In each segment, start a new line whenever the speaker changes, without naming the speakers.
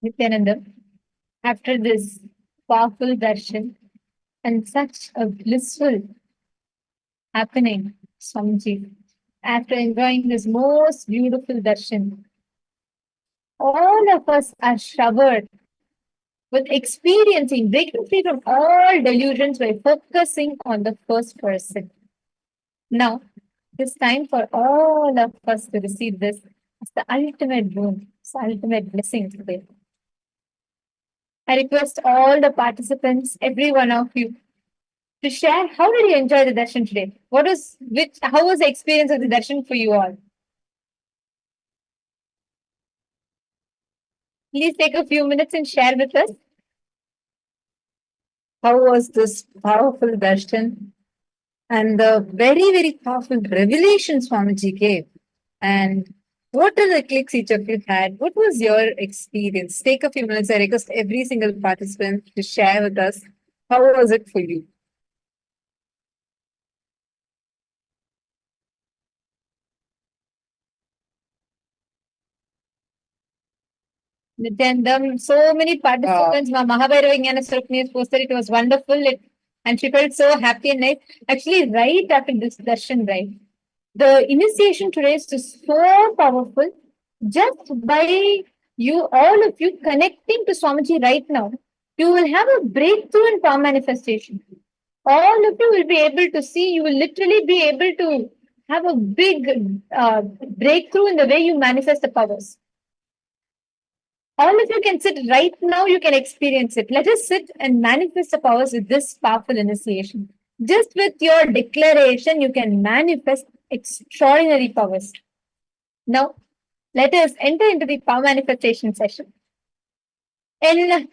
Nithyananda, after this powerful darshan and such a blissful happening, Swamiji, after enjoying this most beautiful darshan, all of us are showered with experiencing breaking free from all delusions by focusing on the first person. Now, it's time for all of us to receive this as the ultimate boon, as the ultimate blessing today. I request all the participants, every one of you, to share how did you enjoy the darshan today? How was the experience of the darshan for you all? Please take a few minutes and share with us. How was this powerful darshan and the very, very powerful revelation Swamiji gave? And what are the clicks each of you had? What was your experience? Take a few minutes. I request every single participant to share with us. How was it for you? Nityanandam, so many participants. Mahabhairava Jnana Swarupini has posted it was wonderful. And she felt so happy and nice. Actually, right after this darshan, right? The initiation today is so powerful. Just by you, all of you connecting to Swamiji right now, you will have a breakthrough in power manifestation. All of you will be able to see, you will literally be able to have a big breakthrough in the way you manifest the powers. All of you can sit right now, you can experience it. Let us sit and manifest the powers with this powerful initiation. Just with your declaration, you can manifest extraordinary powers. Now, let us enter into the power manifestation session. In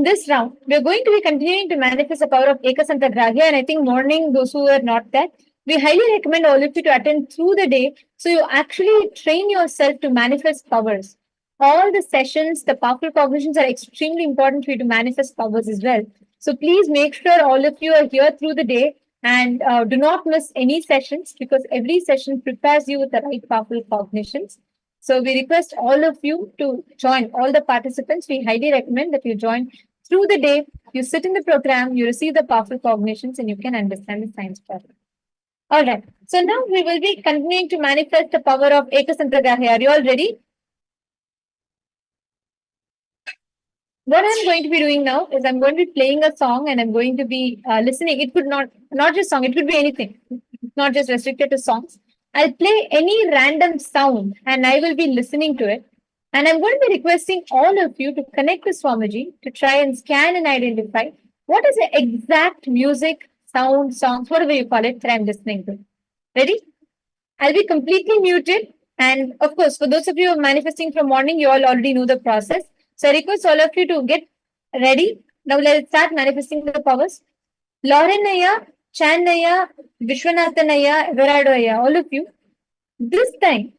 this round, we're going to be continuing to manifest the power of Ekasanta Grahya. And I think morning, those who are not there, we highly recommend all of you to attend through the day. So you actually train yourself to manifest powers. All the sessions, the powerful cognitions are extremely important for you to manifest powers as well. So please make sure all of you are here through the day and do not miss any sessions because every session prepares you with the right powerful cognitions. So we request all of you to join, all the participants. We highly recommend that you join through the day. You sit in the program, you receive the powerful cognitions, and you can understand the science better. All right. So now we will be continuing to manifest the power of Ekasantragrahya. Are you all ready? What I'm going to be doing now is I'm going to be playing a song and I'm going to be listening. It could not just song, it could be anything. It's not just restricted to songs. I'll play any random sound and I will be listening to it. And I'm going to be requesting all of you to connect to Swamiji to try and scan and identify what is the exact music, sound, songs, whatever you call it, that I'm listening to. Ready? I'll be completely muted. And of course, for those of you who are manifesting from morning, you all already know the process. So I request all of you to get ready. Now let's start manifesting the powers. Laurenaya, Chanaya, Vishwanathanaya, Everardoaya, all of you. This time,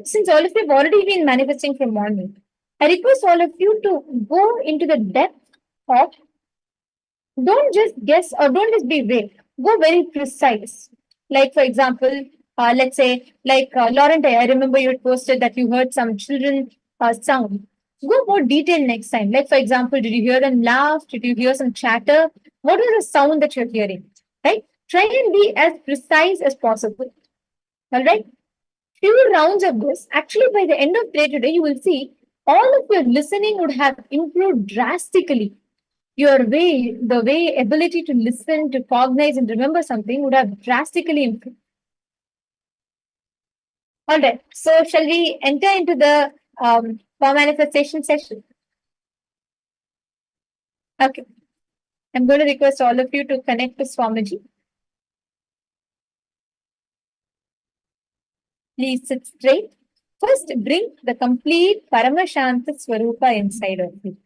since all of you have already been manifesting from morning, I request all of you to go into the depth of, don't just guess or don't just be vague. Go very precise. Like, for example, let's say, like Laurent, I remember you had posted that you heard some children sound. Go more detailed next time. Like, for example, did you hear them laugh? Did you hear some chatter? What is the sound that you're hearing? Right? Try and be as precise as possible. All right? Few rounds of this. Actually, by the end of play today, you will see all of your listening would have improved drastically. The way ability to listen, to cognize, and remember something would have drastically improved. All right. So, shall we enter into the power manifestation session? Okay. I'm going to request all of you to connect to Swamiji. Please sit straight. First, bring the complete Paramashanta Swarupa inside of you.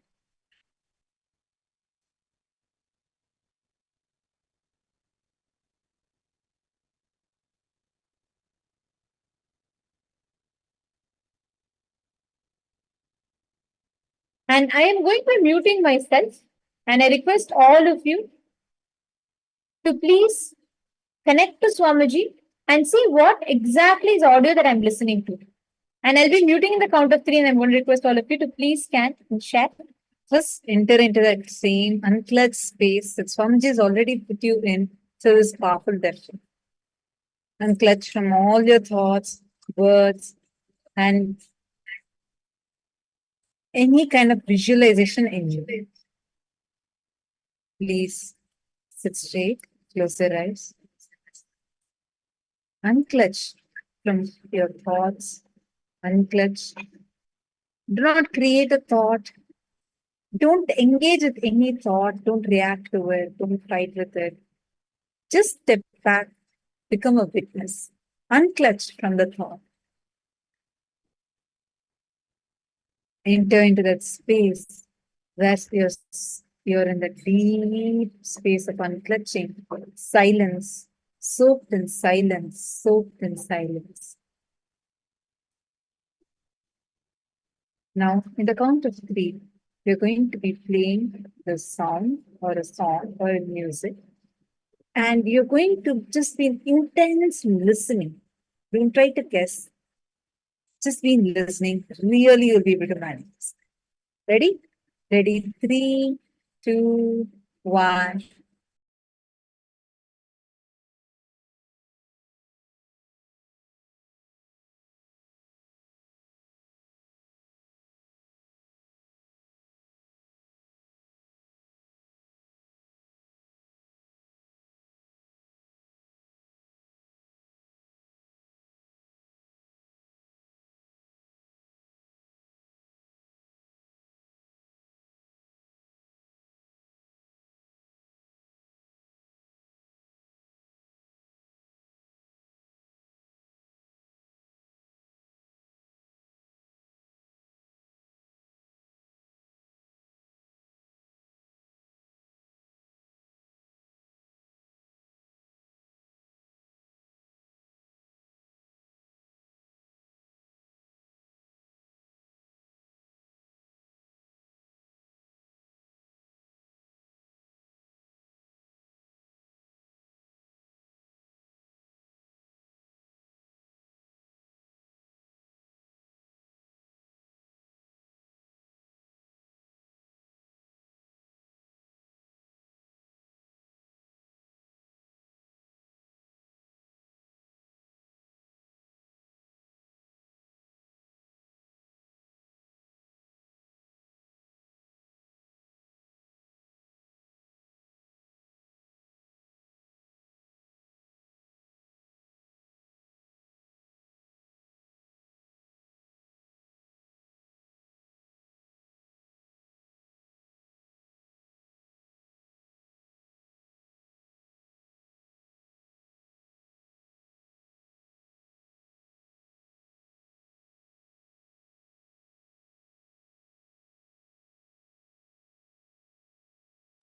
And I am going by muting myself. And I request all of you to please connect to Swamiji and see what exactly is audio that I'm listening to. And I'll be muting in the count of 3, and I'm going to request all of you to please scan and share.
Just enter into that same unclutched space that Swamiji has already put you in to this powerful depth. Unclutch from all your thoughts, words, and any kind of visualization in you. Please sit straight, close your eyes. Unclutch from your thoughts, unclutch. Do not create a thought. Don't engage with any thought. Don't react to it. Don't fight with it. Just step back, become a witness. Unclutch from the thought. Enter into that space where you're in the deep space of unclutching, silence, soaked in silence, soaked in silence. Now, in the count of 3, we're going to be playing the song or a song or a music, and you're going to just be intense listening. Don't try to guess. Just be listening. Really, you'll be able to manage. Ready? Ready? 3, 2, 1.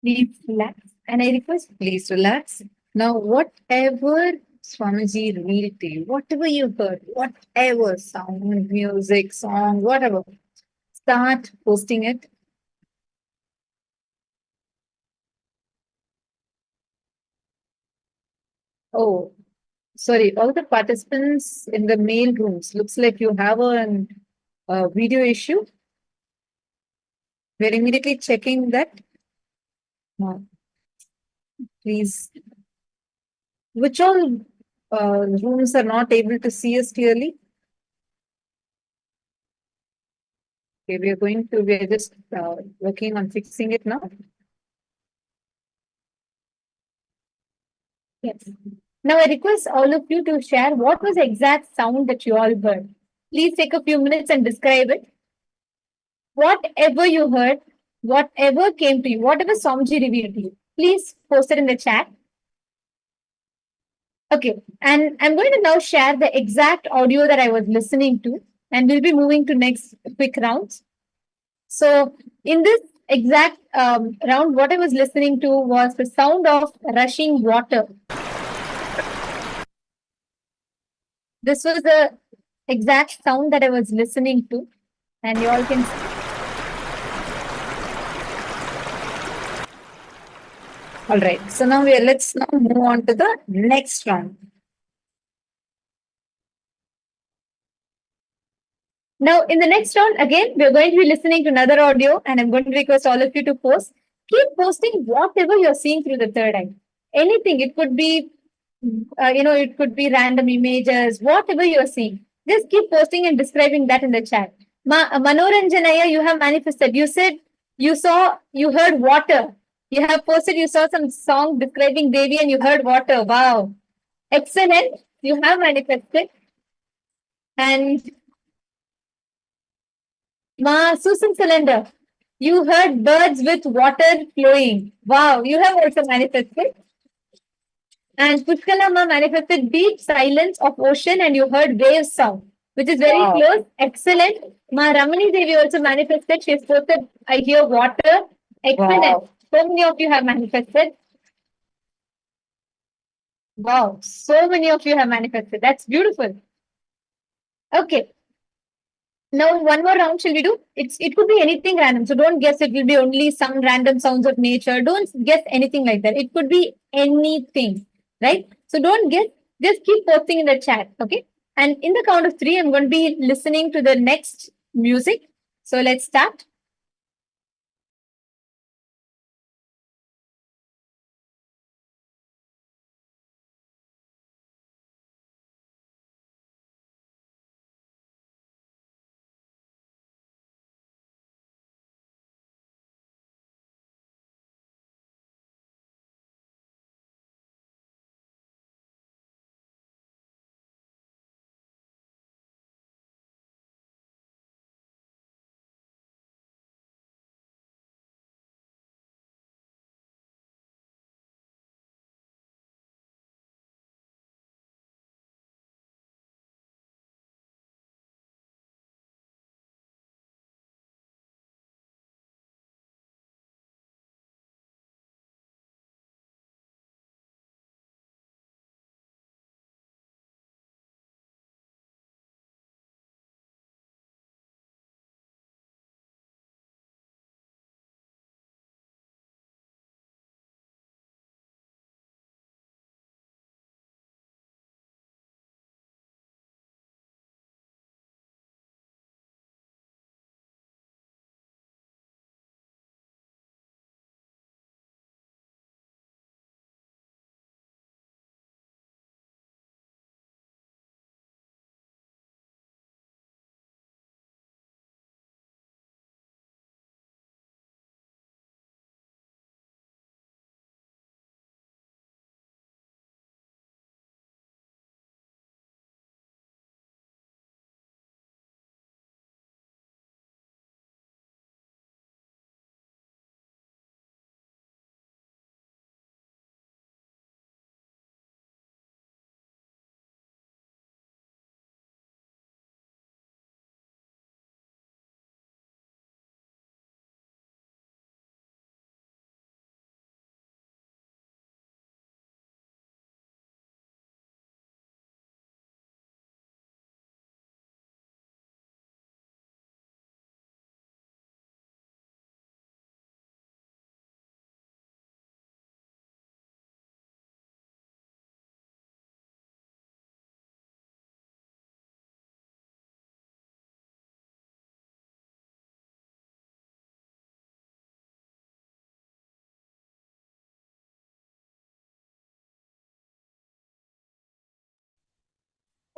Please relax. And I request,
Please relax. Now, whatever Swamiji read to you, whatever you heard, whatever sound, music, song, whatever, start posting it. Oh, sorry, all the participants in the mail rooms, looks like you have a video issue. We're immediately checking that. Please. Which all rooms are not able to see us clearly? Okay, we are just working on fixing it now.
yes. Now I request all of you to share what was the exact sound that you all heard. Please take a few minutes and describe it. Whatever you heard, whatever came to you, whatever Somji revealed to you, please post it in the chat. Okay, and I'm going to now share the exact audio that I was listening to, and we'll be moving to next quick rounds. So, in this exact round, what I was listening to was the sound of rushing water. This was the exact sound that I was listening to, and you all can see.
All right. So now let's now move on to the next round.
Now, in the next round, again, we're going to be listening to another audio, and I'm going to request all of you to post. Keep posting whatever you're seeing through the third eye. Anything. It could be, it could be random images, whatever you're seeing. Just keep posting and describing that in the chat. Manoranjanaya, you have manifested. You said you heard water. You have posted, you saw some song describing Devi and you heard water. Wow. Excellent. You have manifested. And Susan Cylinder, you heard birds with water flowing. Wow, you have also manifested. And Pushkalama manifested deep silence of ocean and you heard waves sound, which is very close. Excellent. Ma Ramani Devi also manifested. She has posted, I hear water. Excellent. Wow. So many of you have manifested. Wow, so many of you have manifested. That's beautiful. Okay. Now, one more round shall we do? It could be anything random. So don't guess it will be only some random sounds of nature. Don't guess anything like that. It could be anything, right? So don't guess. Just keep posting in the chat, okay? And in the count of three, I'm going to be listening to the next music. So let's start.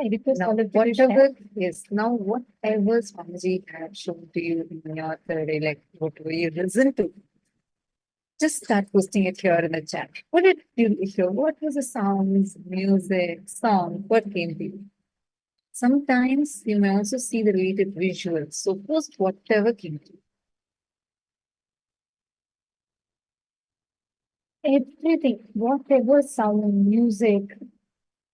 I request
Now,
all of you to share.
whatever yes, now whatever Swamiji had shown to you in your third day, like whatever you listen to, just start posting it here in the chat. What did you hear? What was the sounds, music, song? What came to you? Sometimes you may also see the related visuals. So post whatever came to you.
Everything, whatever sound, music,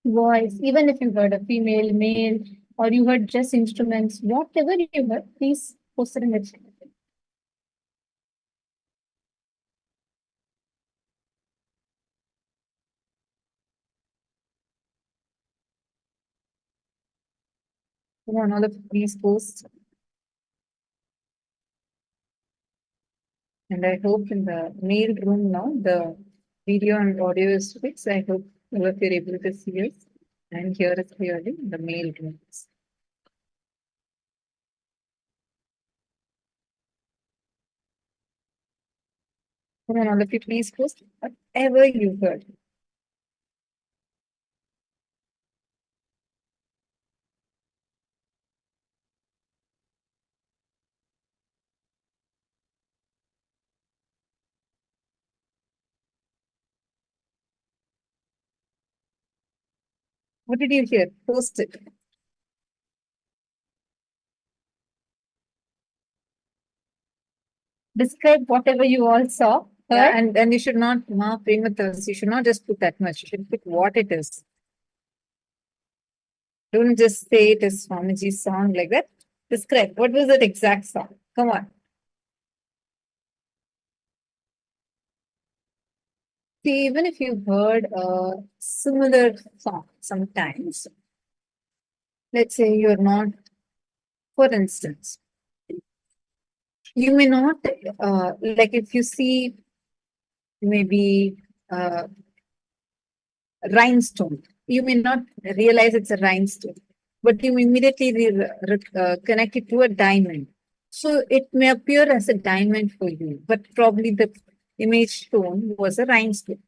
voice, even if you heard a female, male, or you heard just instruments, whatever you heard, please post it in the chat.
Come on, all of these posts. And I hope in the mail room now, the video and audio is fixed. I hope all of you are able to see us and hear us clearly in the mail rooms. Come on, all of you, please post whatever you heard. What did you hear? Post it.
Describe whatever you all saw.
Yeah, and you should not you should not just put that much. You should put what it is. Don't just say it is Swamiji's song like that. Describe what was that exact song. Come on. See, even if you've heard a similar song sometimes, let's say you're not, for instance, you may not, like if you see maybe rhinestone, you may not realize it's a rhinestone, but you immediately connect it to a diamond. So it may appear as a diamond for you, but probably the image stone was a rhinestone.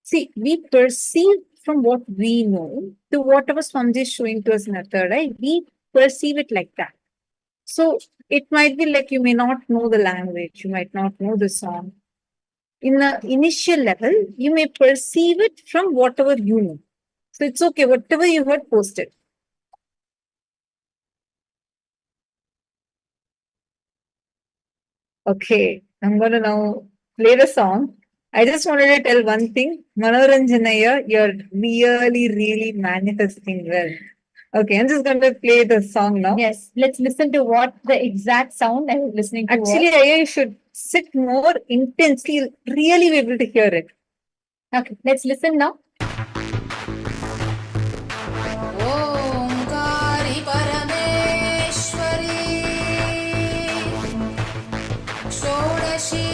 See, we perceive from what we know to whatever Swamiji is showing to us in the third eye, we perceive it like that. So it might be like you may not know the language, you might not know the song. In the initial level, you may perceive it from whatever you know. So it's okay, whatever you heard, post it. Okay, I'm going to now play the song. I just wanted to tell one thing. Manoranjanaya, you're really, really manifesting well. Okay, I'm just going to play the song now.
Yes, let's listen to what the exact sound I was listening to.
Actually, Aya, you should sit more intensely, really be able to hear it.
Okay, let's listen now.
Omkari Parmeshwari षोडशी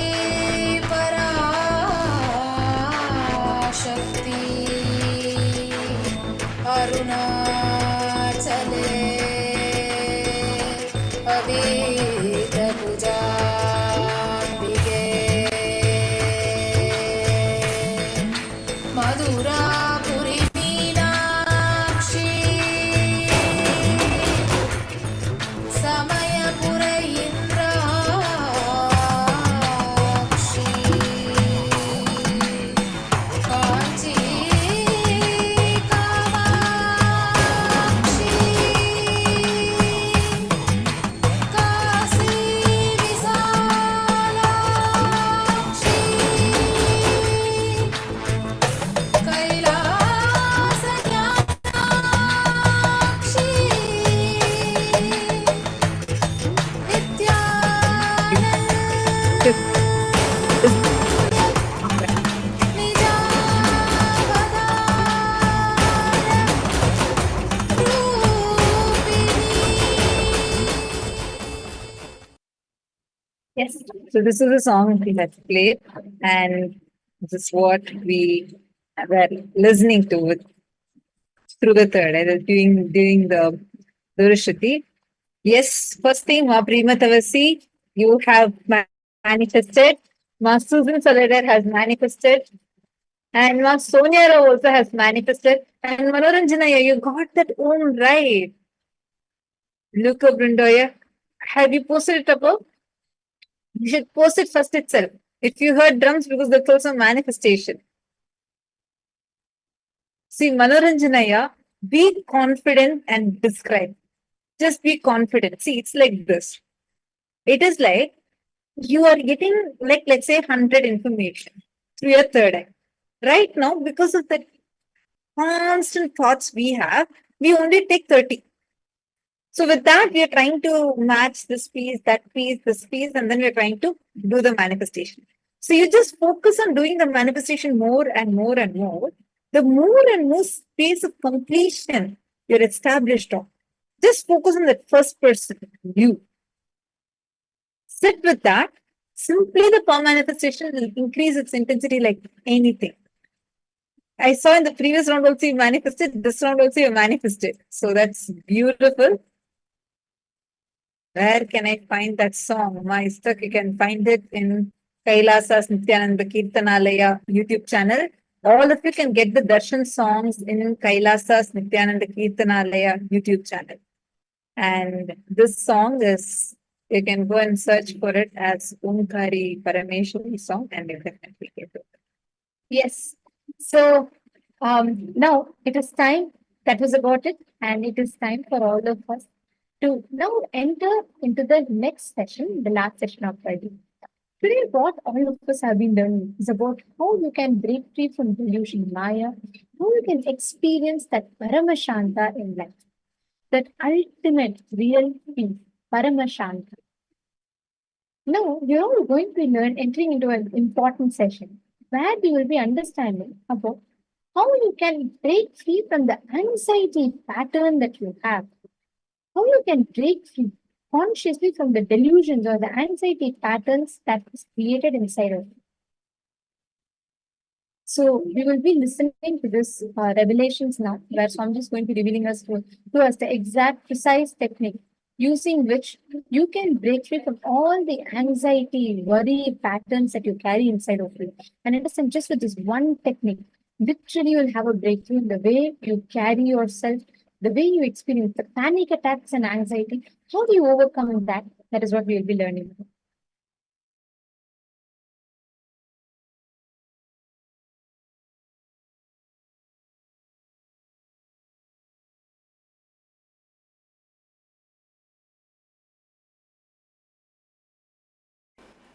Parashakti अरुणाचले अभीतभुजाम्बिके मधुरापुरी Meenakshi Samaypur Indrakshi Kanchi Kamakshi Kashi Vishalakshi Kailash ज्ञानाक्षी
Yes. So this is a song we had played, and this is what we were listening to with, through the third, during the Durashati. Yes, first thing, Ma Primatavasi, you have manifested. Ma Susan Soledad has manifested. And Ma Sonia Rao also has manifested. And Manoranjanaya, you got that Om right. Luca Brundoya, have you posted it above? You should post it first itself. If you heard drums, because that's also manifestation. See, Manoranjanaya, be confident and describe. Just be confident. See, it's like this. It is like you are getting, like, let's say, 100 information through your third eye. Right now, because of the constant thoughts we have, we only take 30. So with that, we are trying to match this piece, this piece, and then we're trying to do the manifestation. So you just focus on doing the manifestation more and more and more. The more and more space of completion you're established on. Just focus on that first person, you. Sit with that. Simply the power manifestation will increase its intensity like anything. I saw in the previous round also you manifested, this round also you manifested. So that's beautiful. Where can I find that song? My stuck, you can find it in KAILASA's Nithyananda Kirtanalaya YouTube channel. All of you can get the darshan songs in KAILASA's Nithyananda Kirtanalaya YouTube channel. And this song is, you can go and search for it as Omkari Parameshwari song and you definitely get it.
Yes. So now it is time. That was about it. And it is time for all of us to now enter into the next session, the last session of Friday. Today, what all of us have been learning is about how you can break free from delusion Maya, how you can experience that Paramashanta in life, that ultimate real peace, Paramashanta. Now, you're all going to be entering into an important session where we will be understanding about how you can break free from the anxiety pattern that you have, how you can break free consciously from the delusions or the anxiety patterns that is created inside of you. So we will be listening to this revelations now, where Swami is going to be revealing to us the exact precise technique using which you can break free from all the anxiety, worry patterns that you carry inside of you. And understand just with this one technique, literally you'll have a breakthrough in the way you carry yourself, the way you experience the panic attacks and anxiety. How do you overcome that? That is what we will be learning.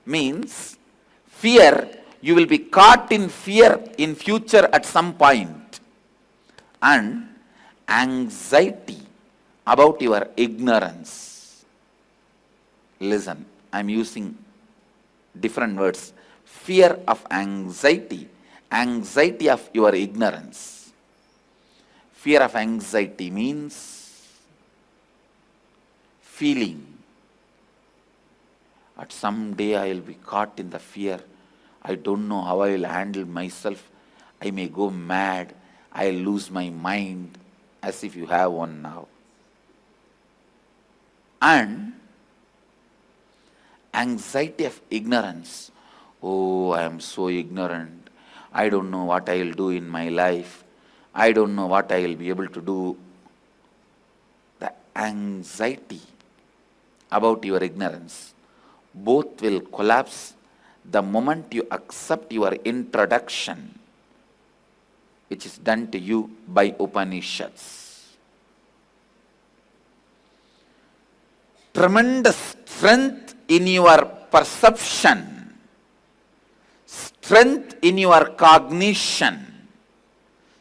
Means fear, you will be caught in fear in future at some point, and anxiety about your ignorance. Listen, I am using different words. Fear of anxiety, anxiety of your ignorance. Fear of anxiety means feeling at some day I will be caught in the fear. I don't know how I will handle myself. I may go mad. I will lose my mind, as if you have one now. And anxiety of ignorance. Oh, I am so ignorant. I don't know what I will do in my life. I don't know what I will be able to do. The anxiety about your ignorance, both will collapse the moment you accept your introduction, which is done to you by Upanishads. Tremendous strength in your perception, strength in your cognition,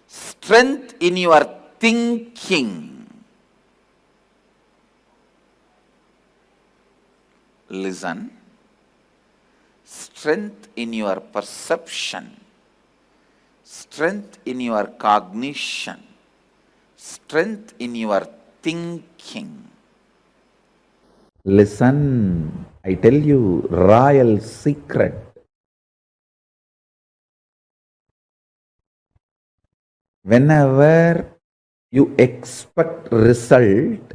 strength in your thinking. Listen, strength in your perception, strength in your cognition, strength in your thinking. Listen, I tell you, royal secret. Whenever you expect result,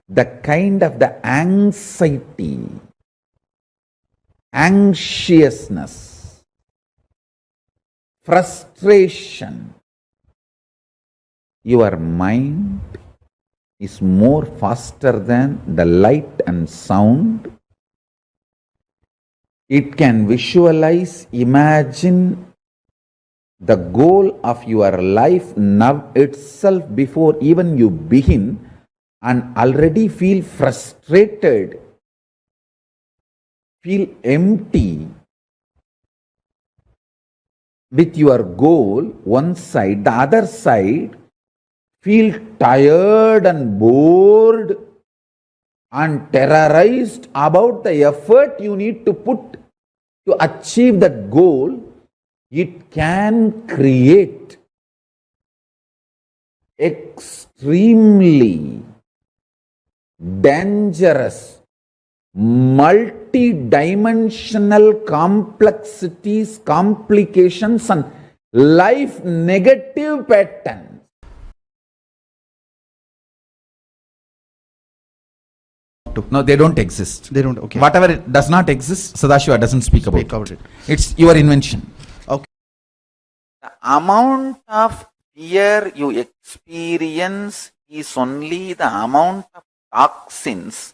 the kind of the anxiety, anxiousness, frustration, your mind is more faster than the light and sound. It can visualize, imagine the goal of your life now itself before even you begin, and already feel frustrated, feel empty with your goal, one side. The other side, feel tired and bored and terrorized about the effort you need to put to achieve that goal. It can create extremely dangerous, multi-dimensional complexities, complications, and life negative patterns. To
No, they don't exist.
They don't, okay.
Whatever does not exist, Sadashiva doesn't speak about
it.
It's your invention.
Okay.
The amount of fear you experience is only the amount of toxins.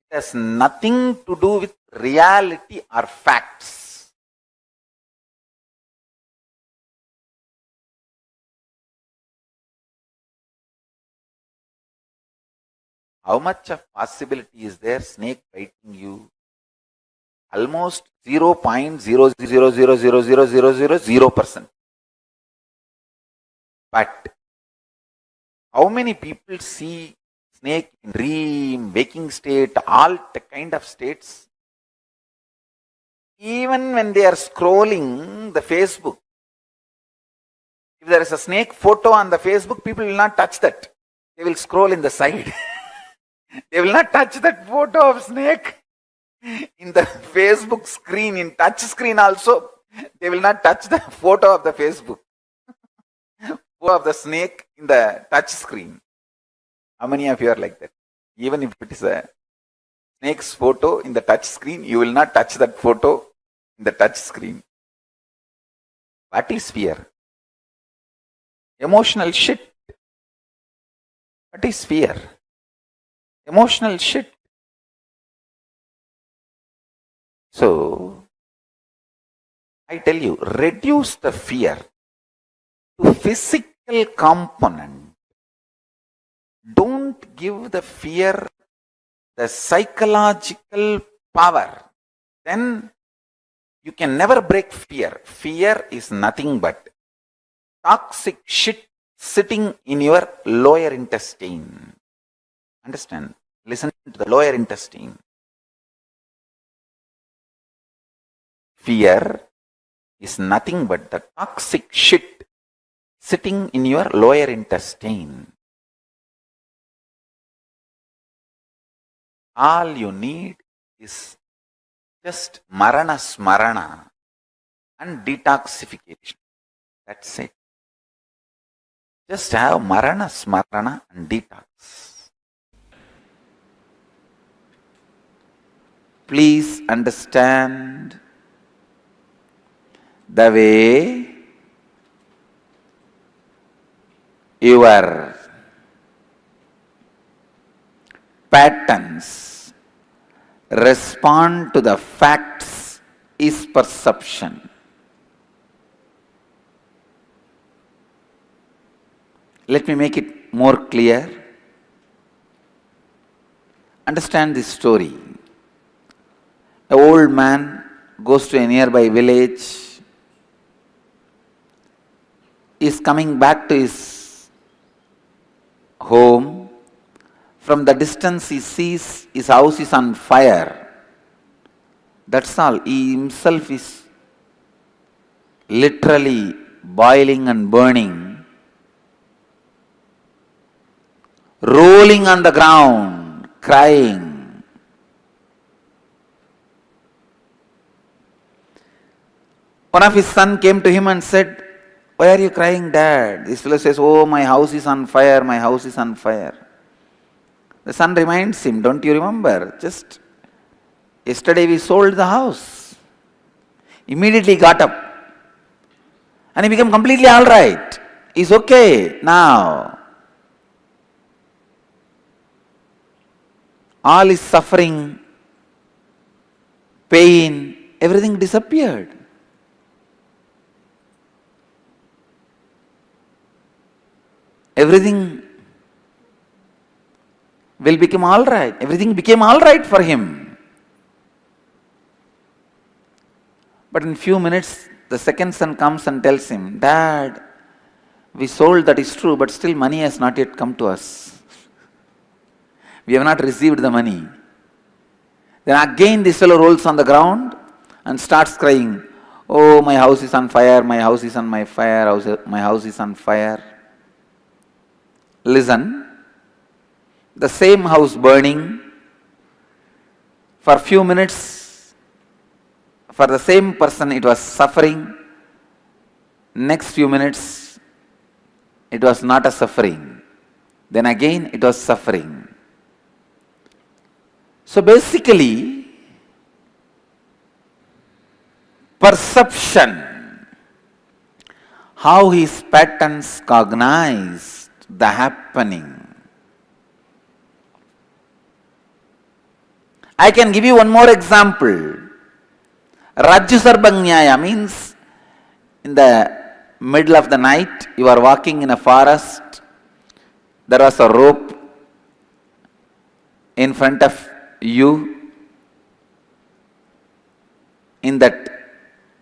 It has nothing to do with reality or facts. How much of possibility is there snake biting you? Almost 0.000000000%. But how many people see snake in dream, waking state, all the kind of states? Even when they are scrolling the Facebook, if there is a snake photo on the Facebook, people will not touch that. They will scroll in the side. They will not touch that photo of snake in the Facebook screen, in touch screen also. They will not touch the photo of the Facebook. Photo of the snake in the touch screen. How many of you are like that? Even if it is a snake's photo in the touch screen, you will not touch that photo in the touch screen. What is fear? Emotional shit. What is fear? Emotional shit. So, I tell you, reduce the fear to physical component. Don't give the fear the psychological power. Then you can never break fear. Fear is nothing but toxic shit sitting in your lower intestine. Understand? Listen to the lower intestine. Fear is nothing but the toxic shit sitting in your lower intestine. All you need is just marana smarana and detoxification. That's it. Just have marana smarana and detox. Please understand the way your patterns respond to the facts is perception. Let me make it more clear. Understand this story. An old man goes to a nearby village, is coming back to his home. From the distance he sees his house is on fire. That's all. He himself is literally boiling and burning, rolling on the ground, crying. One of his son came to him and said, "Why are you crying, Dad?" This fellow says, "Oh, my house is on fire, my house is on fire." The son reminds him, "Don't you remember? Just yesterday we sold the house." Immediately got up and he became completely alright. He's okay now. All his suffering, pain, everything disappeared. Everything will become all right. Everything became all right for him. But in few minutes, the second son comes and tells him, "Dad, we sold, that is true, but still money has not yet come to us. We have not received the money." Then again this fellow rolls on the ground and starts crying, "Oh, my house is on fire, my house is on my fire, my house is on fire." Listen, the same house burning for few minutes, for the same person it was suffering. Next few minutes it was not a suffering. Then again it was suffering. So basically, perception, how his patterns cognized the happening. I can give you one more example. Rajyu Sarbanyaya means in the middle of the night, you are walking in a forest, there was a rope in front of you. In that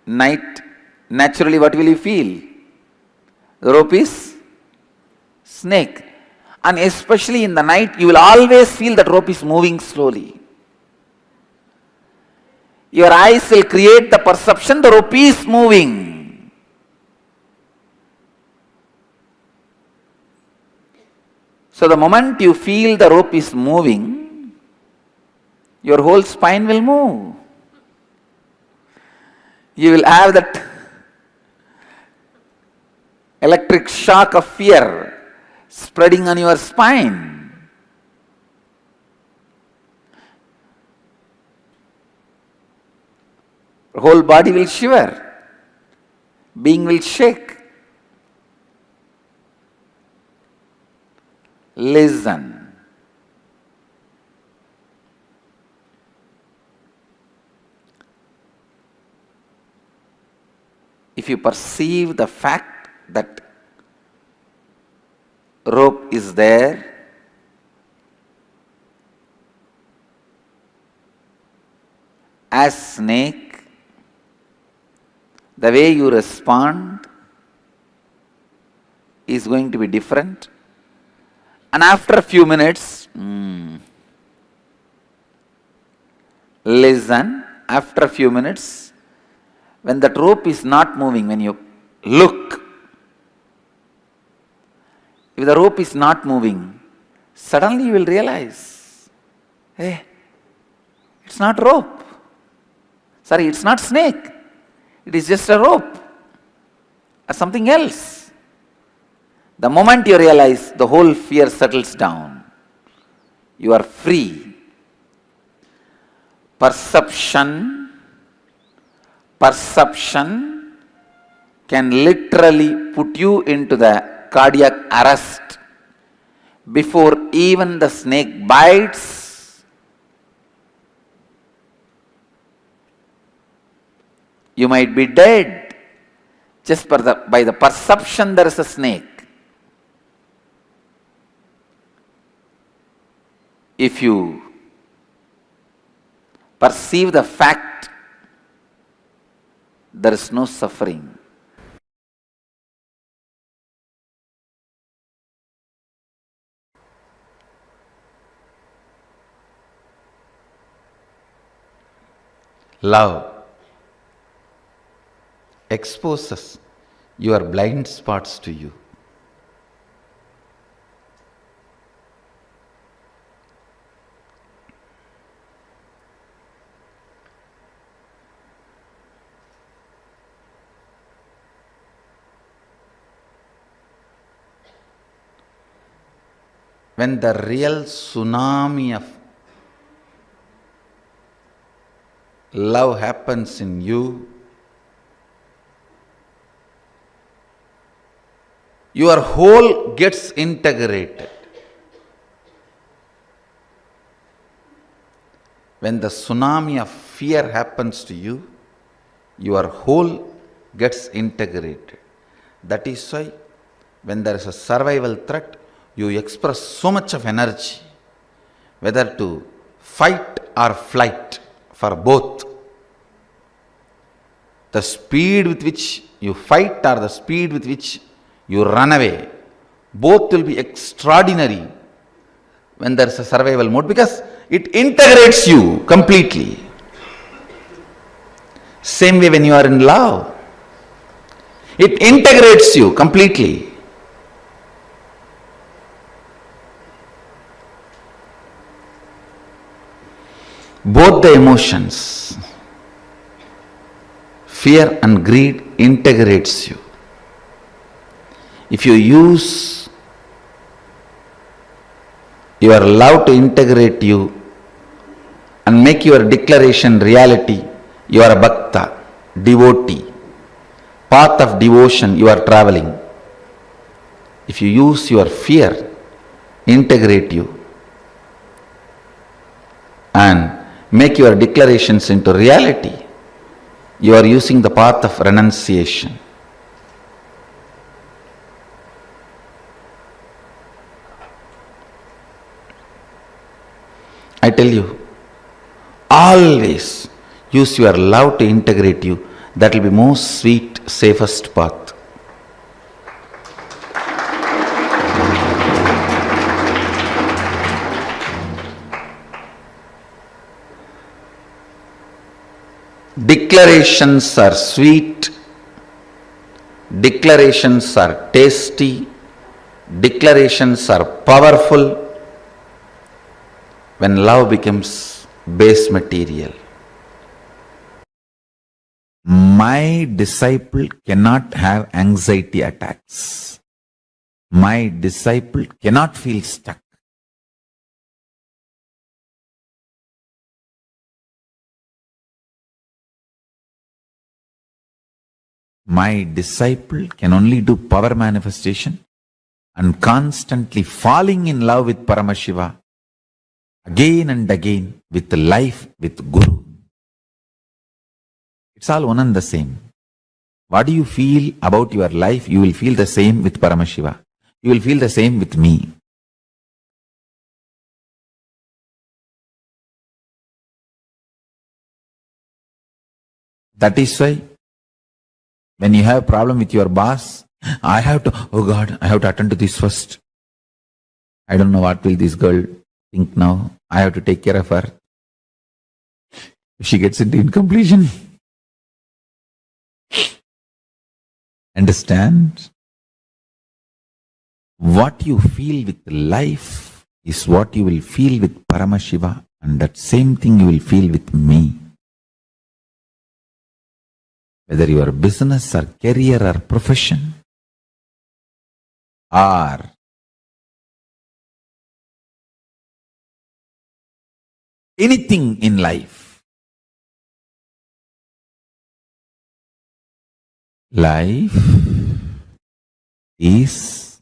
night, naturally what will you feel? The rope is snake. And especially in the night, you will always feel that rope is moving slowly. Your eyes will create the perception the rope is moving. So the moment you feel the rope is moving, your whole spine will move. You will have that electric shock of fear spreading on your spine. Whole body will shiver, being will shake. Listen. If you perceive the fact that rope is there, as snake, the way you respond is going to be different. And after a few minutes, listen, after a few minutes, when that rope is not moving, when you look, if the rope is not moving, suddenly you will realize, hey, it's not rope. Sorry, it's not snake. It is just a rope or something else. The moment you realize, the whole fear settles down. You are free. Perception can literally put you into the cardiac arrest before even the snake bites. You might be dead just by the perception there is a snake. If you perceive the fact, there is no suffering.
Love exposes your blind spots to you. When the real tsunami of love happens in you, your whole gets integrated. When the tsunami of fear happens to you, your whole gets integrated. That is why when there is a survival threat, you express so much of energy, whether to fight or flight, for both. The speed with which you fight or the speed with which you run away, both will be extraordinary when there is a survival mode, because it integrates you completely. Same way when you are in love, it integrates you completely. Both the emotions, fear and greed, integrates you. If you use your love to integrate you, and make your declaration reality, you are a bhakta, devotee. Path of devotion you are traveling. If you use your fear, integrate you, and make your declarations into reality, you are using the path of renunciation. I tell you, always use your love to integrate you. That will be most sweet, safest path. Declarations are sweet, declarations are tasty, declarations are powerful when love becomes base material. My disciple cannot have anxiety attacks. My disciple cannot feel stuck. My disciple can only do power manifestation and constantly falling in love with Paramashiva again and again with life, with Guru. It's all one and the same. What do you feel about your life? You will feel the same with Paramashiva. You will feel the same with me. That is why when you have a problem with your boss, I have to, oh God, I have to attend to this first. I don't know what will this girl think now. I have to take care of her. If she gets into incompletion. Understand? What you feel with life is what you will feel with Paramashiva, and that same thing you will feel with me. Whether your business or career or profession or anything in life. Life is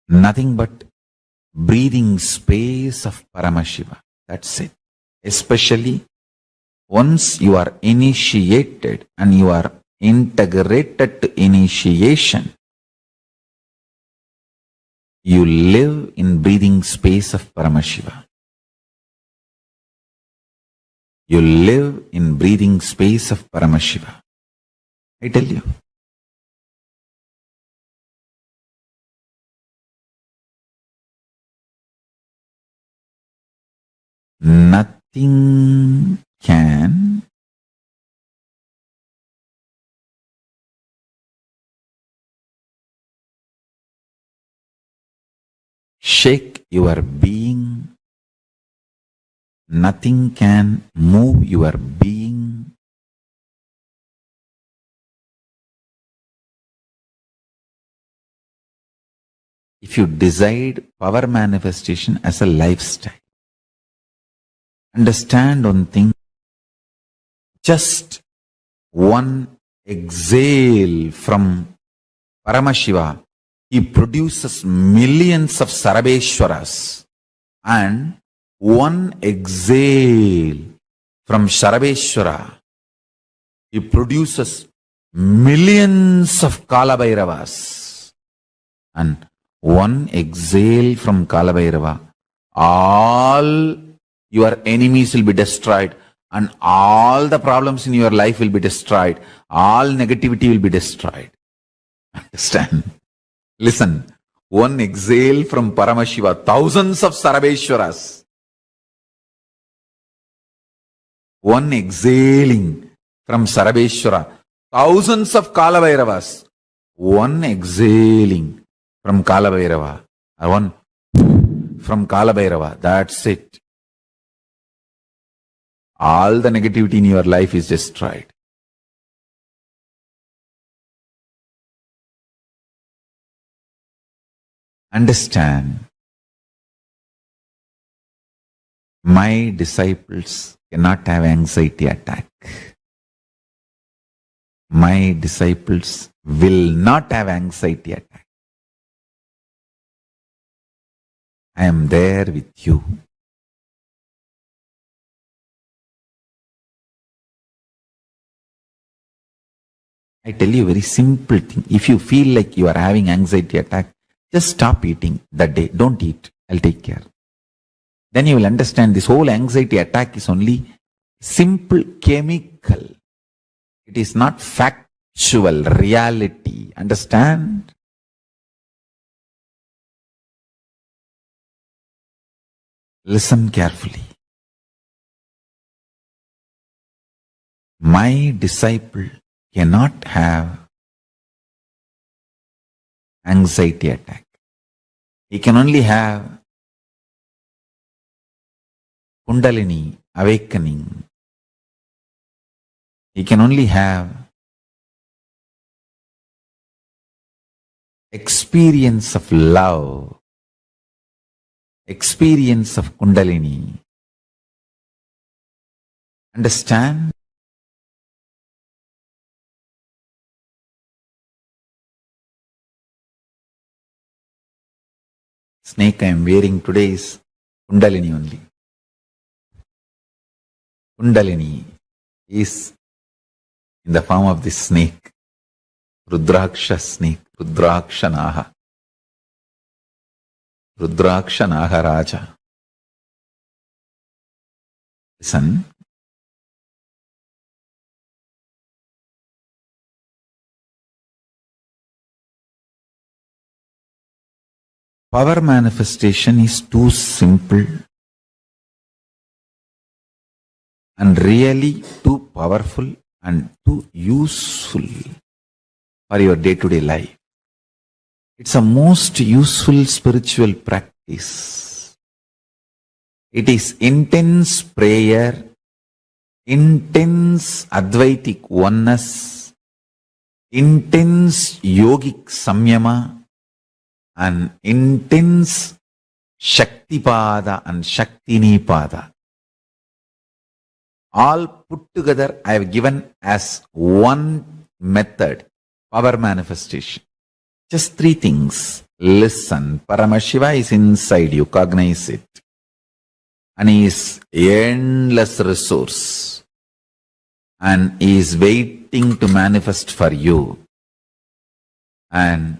nothing but breathing space of Paramashiva. That's it. Especially once you are initiated and you are integrated to initiation, you live in breathing space of Paramashiva. You live in breathing space of Paramashiva. I tell you. Nothing can shake your being. Nothing can move your being. If you decide power manifestation as a lifestyle, understand one thing. Just one exhale from Paramashiva, he produces millions of Sarabeshwaras, and one exhale from Sarabeshwara, he produces millions of Kalabhairavas, and one exhale from Kalabhairava, all your enemies will be destroyed, and all the problems in your life will be destroyed, all negativity will be destroyed. Understand? Listen, one exhale from Paramashiva, thousands of Sarabeshwaras. One exhaling from Sarabeshwara, thousands of Kalabhairavas. One exhaling from Kalabhairava, or one from Kalabhairava. That's it. All the negativity in your life is destroyed. understand, my disciples cannot have anxiety attack. My disciples will not have anxiety attack. I am there with you. I tell you a very simple thing. If you feel like you are having anxiety attack, just stop eating that day. Don't eat. I'll take care. Then you will understand this whole anxiety attack is only simple chemical. It is not factual reality. Understand? Listen carefully. My disciple cannot have anxiety attack. He can only have Kundalini awakening. He can only have experience of love, experience of Kundalini. Understand? Snake I am wearing today is Kundalini only. Kundalini is in the form of this snake, Rudraksha snake, Rudraksha Naha. Rudraksha Naha Raja. Listen. Power manifestation is too simple and really too powerful and too useful for your day-to-day life. It's a most useful spiritual practice. It is intense prayer, intense Advaitic oneness, intense yogic samyama, and intense Shaktipada and Shaktinipada. All put together I have given as one method, power manifestation. Just three things. Listen, Paramashiva is inside you, cognize it. And he is endless resource. And he is waiting to manifest for you. And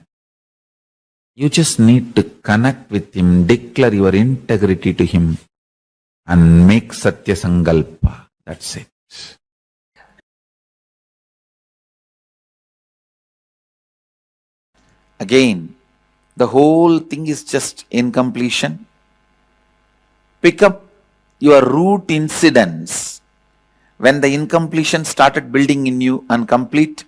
you just need to connect with him, declare your integrity to him, and make Satya Sankalpa. That's it.
Again, the whole thing is just incompletion. Pick up your root incidents when the incompletion started building in you and complete.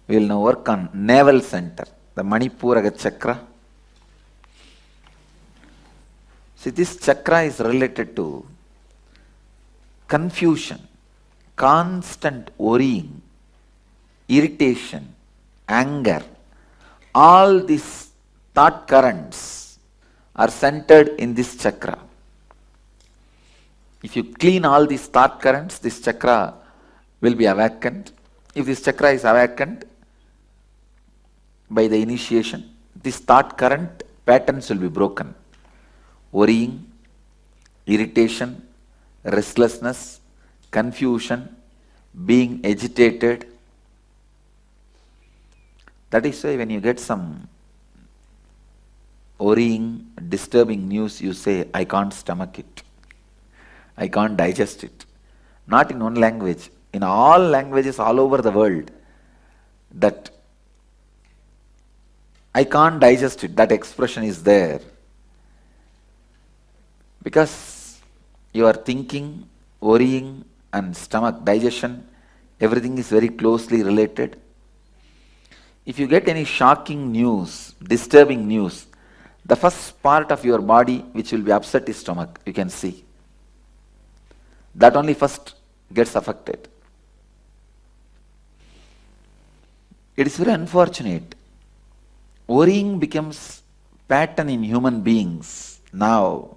We will now work on navel center, the Manipuraga chakra. See, this chakra is related to confusion, constant worrying, irritation, anger. All these thought currents are centered in this chakra. If you clean all these thought currents, this chakra will be awakened. If this chakra is awakened by the initiation, this thought current patterns will be broken. Worrying, irritation, restlessness, confusion, being agitated. That is why when you get some worrying, disturbing news, you say, I can't stomach it. I can't digest it. Not in one language. In all languages all over the world, that I can't digest it, that expression is there. Because you are thinking, worrying, and stomach digestion, everything is very closely related. If you get any shocking news, disturbing news, the first part of your body which will be upset is stomach, you can see. That only first gets affected. It is very unfortunate. Worrying becomes pattern in human beings. Now,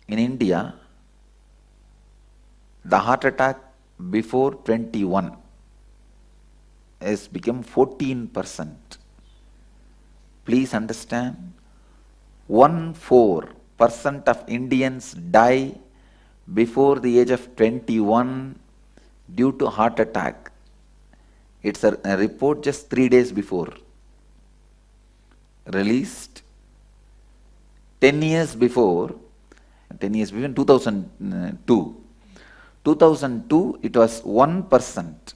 in India, the heart attack before 21 has become 14%. Please understand, 14% of Indians die before the age of 21 due to heart attack. It's a report just 3 days before released. 10 years before, 2002. 2002, it was 1%.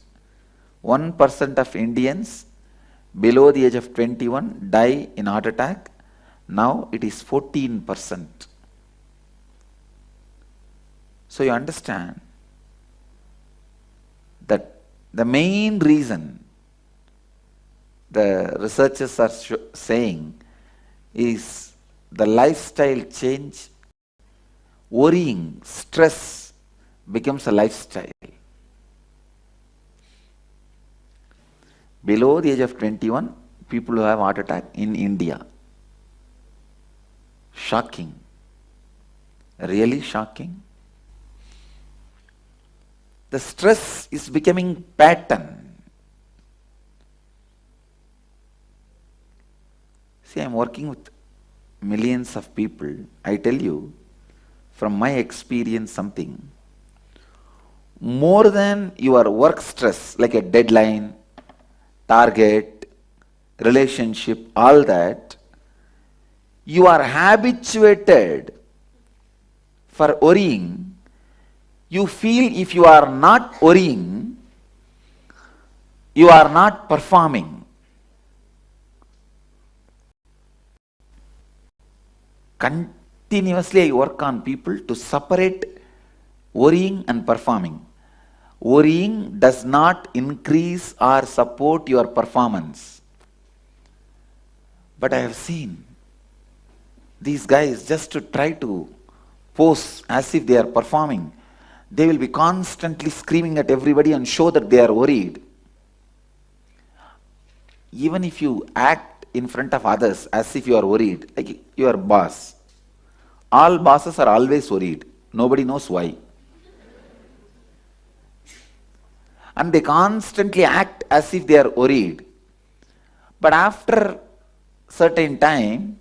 1% of Indians below the age of 21 die in heart attack. Now it is 14%. So you understand that the main reason the researchers are saying is the lifestyle change. Worrying, stress becomes a lifestyle. Below the age of 21, people who have heart attack in India. Shocking. Really shocking. The stress is becoming pattern. See, I am working with millions of people. I tell you, from my experience, something. More than your work stress, like a deadline, target, relationship, all that, you are habituated for worrying. You feel if you are not worrying, you are not performing. Continuously I work on people to separate worrying and performing. Worrying does not increase or support your performance. But I have seen these guys, just to try to pose as if they are performing, they will be constantly screaming at everybody and show that they are worried. Even if you act in front of others as if you are worried, like your boss, all bosses are always worried. Nobody knows why. And they constantly act as if they are worried. But after certain time,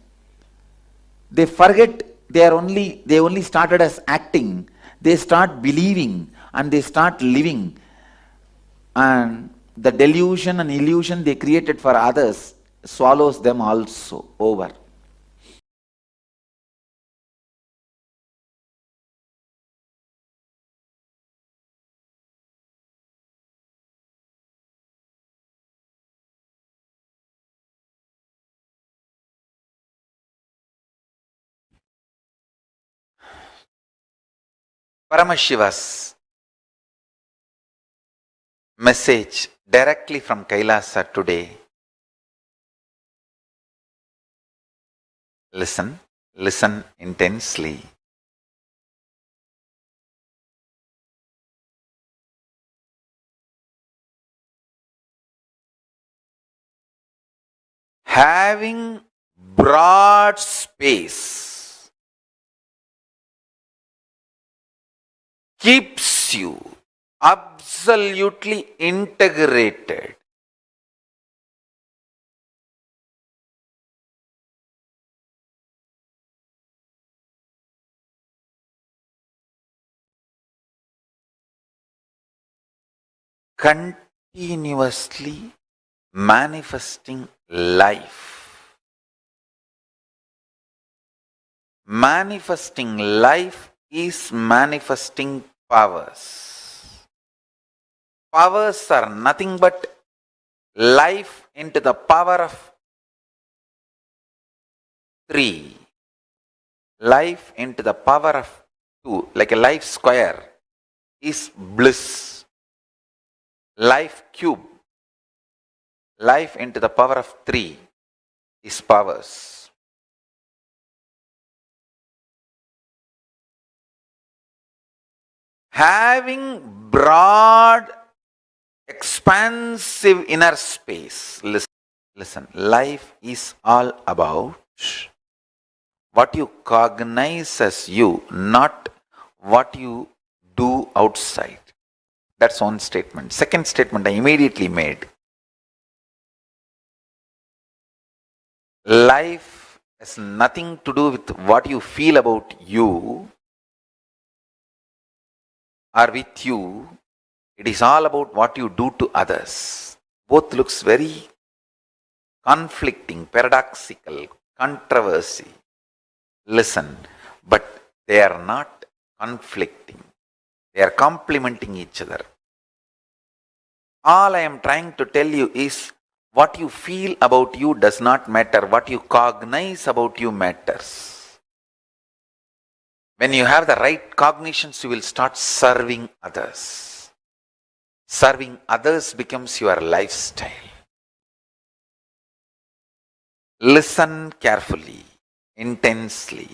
they forget they only started as acting. They start believing and they start living. And the delusion and illusion they created for others swallows them also over. Paramashiva's message directly from Kailasa today. Listen, listen intensely. Having broad space keeps you absolutely integrated. Continuously manifesting life. Manifesting life is manifesting powers. Powers are nothing but life into the power of 3. Life into the power of 2, like a life square, is bliss. Life cube, life into the power of 3 is powers. Having broad
expansive inner space. Listen, life is all about what you cognize as you, not what you do outside. That's one statement. Second statement I immediately made. Life has nothing to do with what you feel about you or with you. It is all about what you do to others. Both looks very conflicting, paradoxical, controversy. Listen, but they are not conflicting. They are complementing each other. All I am trying to tell you is what you feel about you does not matter. What you cognize about you matters. When you have the right cognitions, you will start serving others. Serving others becomes your lifestyle. Listen carefully, intensely.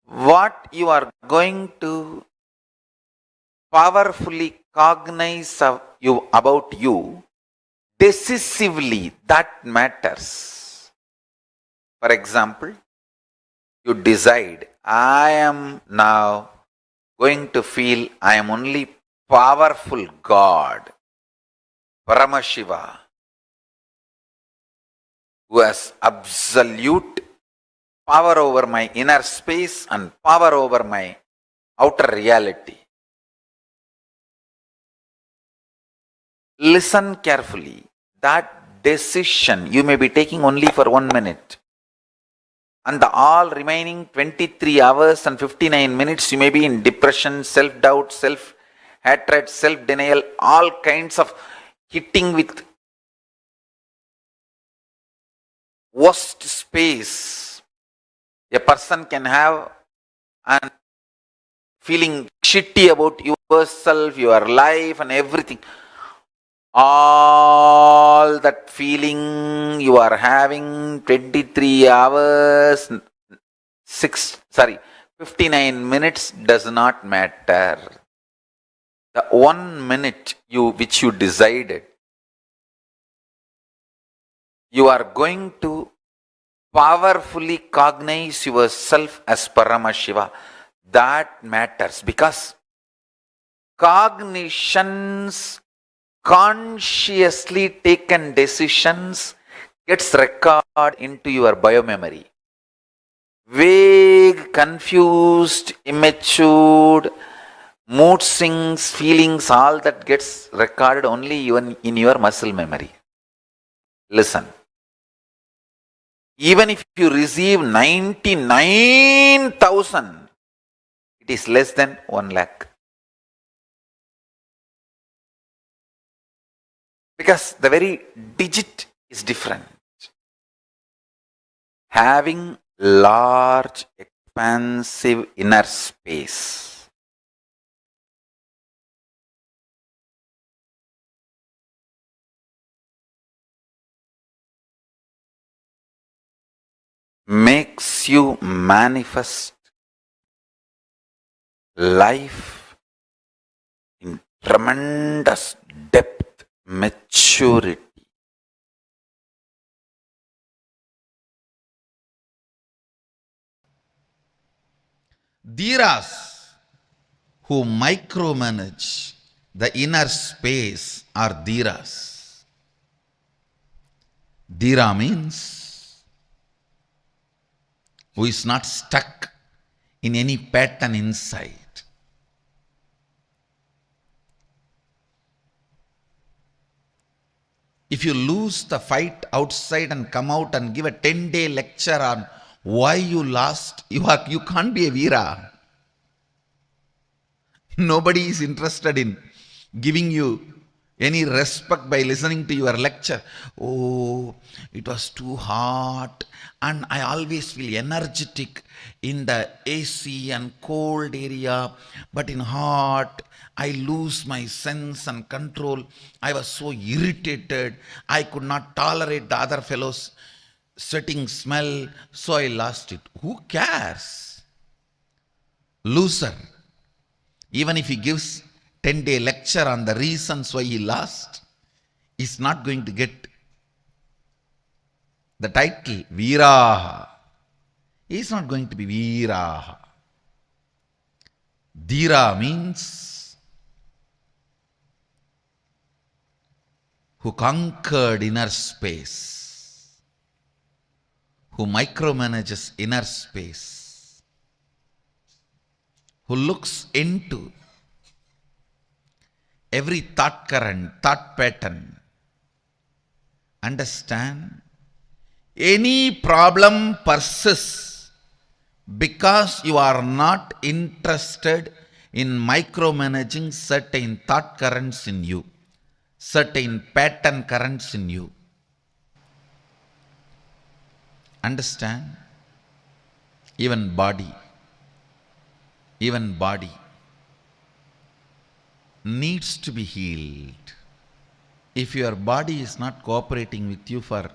What you are going to powerfully cognize about you decisively, that matters. For example, you decide, I am now going to feel I am only powerful God, Paramashiva, who has absolute power over my inner space and power over my outer reality. Listen carefully. That decision you may be taking only for 1 minute. And the all remaining 23 hours and 59 minutes you may be in depression, self-doubt, self-hatred, self-denial, all kinds of hitting with worst space a person can have, and feeling shitty about yourself, your life and everything. All that feeling you are having 23 hours, 59 minutes does not matter. The 1 minute which you decided, you are going to powerfully cognize yourself as Paramashiva. That matters, because cognitions, consciously taken decisions, gets recorded into your biomemory. Vague, confused, immature, mood swings, feelings, all that gets recorded only even in your muscle memory. Listen. Even if you receive 99,000, it is less than 1 lakh. Because the very digit is different. Having large, expansive inner space makes you manifest life in tremendous depth, maturity.
Dhiras who micromanage the inner space are dhiras. Dhira means who is not stuck in any pattern inside. If you lose the fight outside and come out and give a 10-day lecture on why you lost, you can't be a Veera. Nobody is interested in giving you any respect by listening to your lecture. Oh, it was too hot, and I always feel energetic in the AC and cold area, but in hot, I lose my sense and control. I was so irritated. I could not tolerate the other fellows' sweating smell, so I lost it. Who cares? Loser. Even if he gives 10-day lecture on the reasons why he lost, he's not going to get the title Veeraha. He's not going to be Veeraha. Dhira means who conquered inner space, who micromanages inner space, who looks into every thought current, thought pattern. Understand? Any problem persists because you are not interested in micromanaging certain thought currents in you, certain pattern currents in you. Understand? Even body needs to be healed. If your body is not cooperating with you for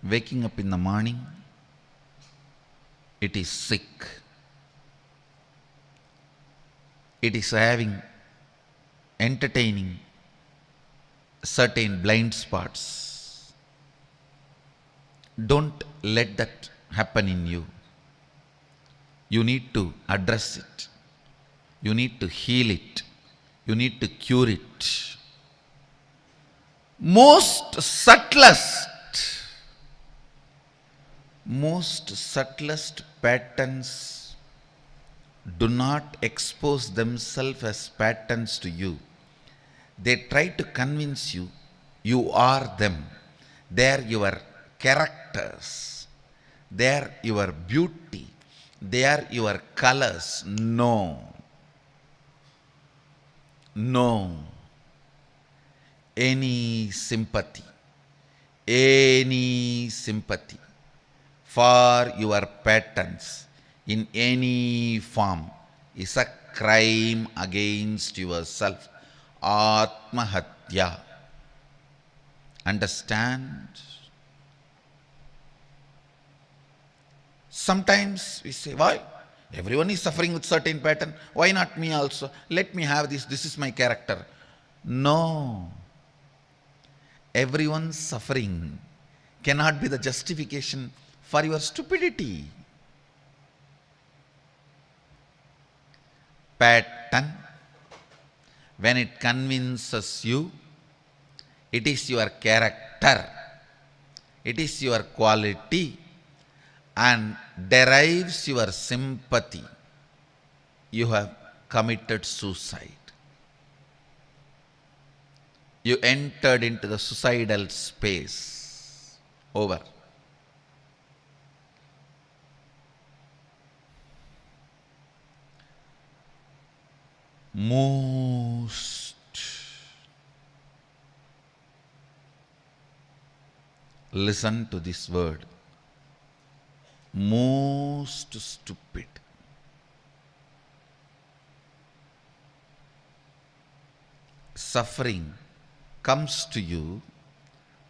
waking up in the morning, it is sick. It is entertaining certain blind spots. Don't let that happen in you. You need to address it. You need to heal it. You need to cure it. Most subtlest patterns do not expose themselves as patterns to you. They try to convince you you are them. They are your characters. They are your beauty. They are your colors. No. Any sympathy for your patterns in any form is a crime against yourself. Atmahatya. Understand? Sometimes we say, why? Everyone is suffering with certain pattern. Why not me also? Let me have this. This is my character. No. Everyone's suffering cannot be the justification for your stupidity. Pattern, when it convinces you, it is your character, it is your quality, and derives your sympathy, you have committed suicide. You entered into the suicidal space. Over. Most listen to this word. Most stupid. Suffering comes to you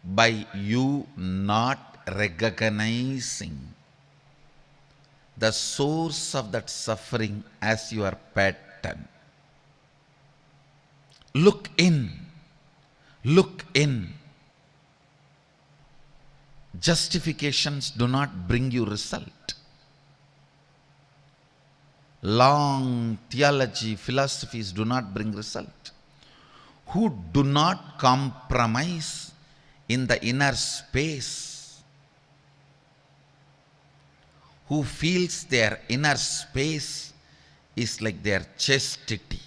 by you not recognizing the source of that suffering as your pattern. Look in. Justifications do not bring you result. Long theology, philosophies do not bring result. Who do not compromise in the inner space, who feels their inner space is like their chastity,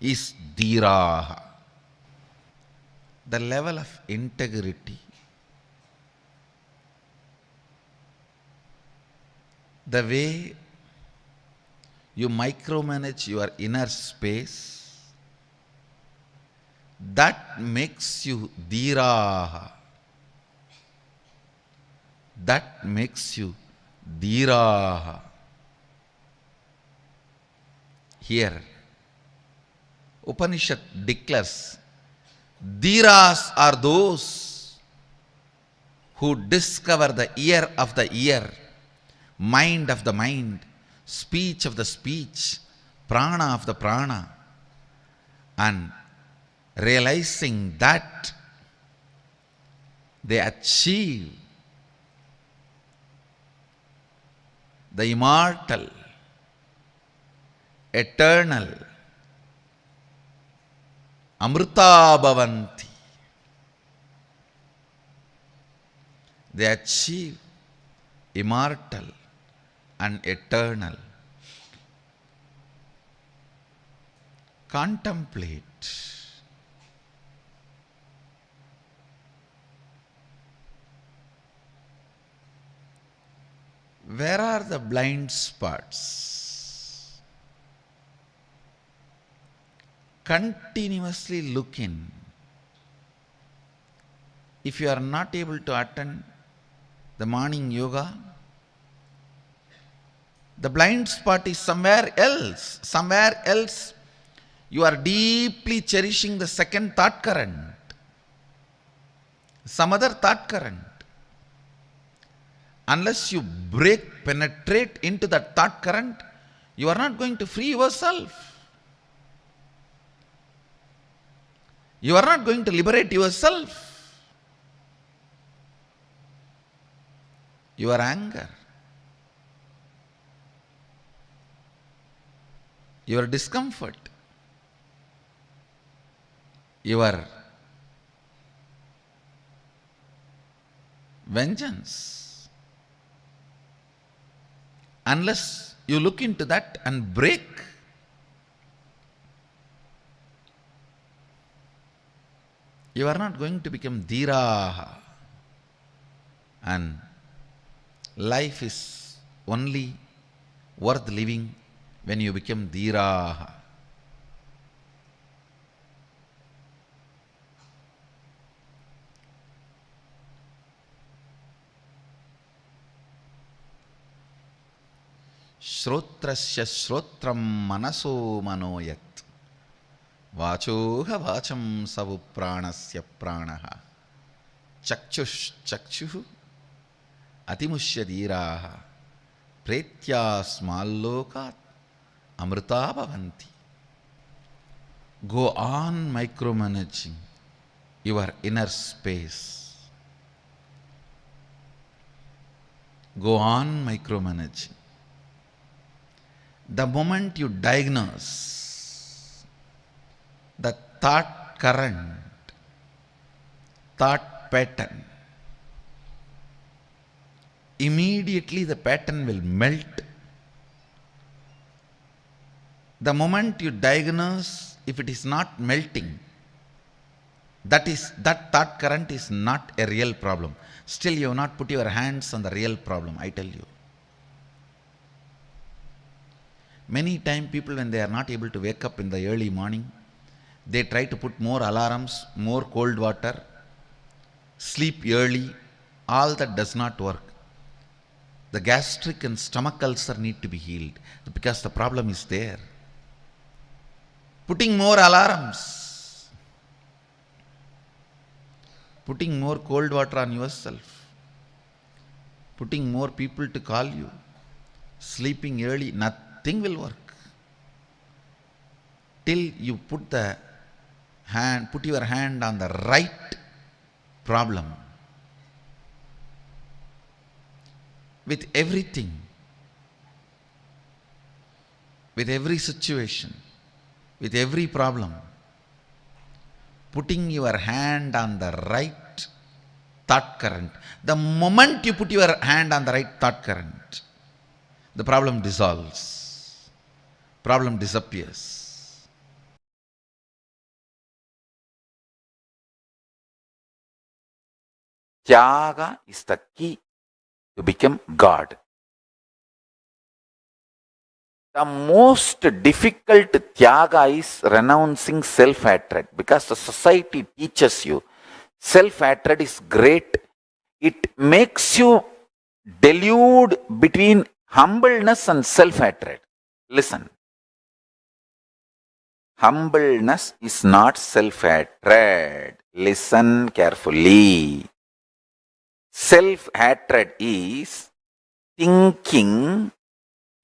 is dhiraha. The level of integrity, the way you micromanage your inner space, that makes you dhiraha. That makes you dhiraha. Here, Upanishad declares, dhiras are those who discover the ear of the ear, mind of the mind, speech of the speech, prana of the prana, and realizing that they achieve the immortal, eternal, amrita bhavanti. They achieve immortal and eternal. Contemplate. Where are the blind spots? Continuously look in. If you are not able to attend the morning yoga, the blind spot is somewhere else. Somewhere else you are deeply cherishing the second thought current, some other thought current. Unless you penetrate into that thought current, you are not going to free yourself. You are not going to liberate yourself. Your anger, your discomfort, your vengeance. Unless you look into that and break, you are not going to become dhiraha. And life is only worth living when you become dhiraha. Shrotrasya shrotram manaso manoyat vachoha vacham savu pranasya pranaha chakchush chakshuhu atimushya dhiraha pretya smallokat amrita bhavanti. Go on micromanaging your inner space. Go on micromanaging. The moment you diagnose the thought current, thought pattern, immediately the pattern will melt. The moment you diagnose, if it is not melting, that thought current is not a real problem. Still you have not put your hands on the real problem, I tell you. Many times people, when they are not able to wake up in the early morning, they try to put more alarms, more cold water, sleep early. All that does not work. The gastric and stomach ulcer need to be healed because the problem is there. Putting more alarms, putting more cold water on yourself, putting more people to call you, sleeping early, nothing will work. Till you put your hand on the right problem. With everything, with every situation, with every problem, putting your hand on the right thought current. The moment you put your hand on the right thought current, the problem dissolves, problem disappears.
Tyaga is the key to become God. The most difficult tyaga is renouncing self-hatred, because the society teaches you self-hatred is great. It makes you delude between humbleness and self-hatred. Listen. Humbleness is not self-hatred. Listen carefully. Self-hatred is thinking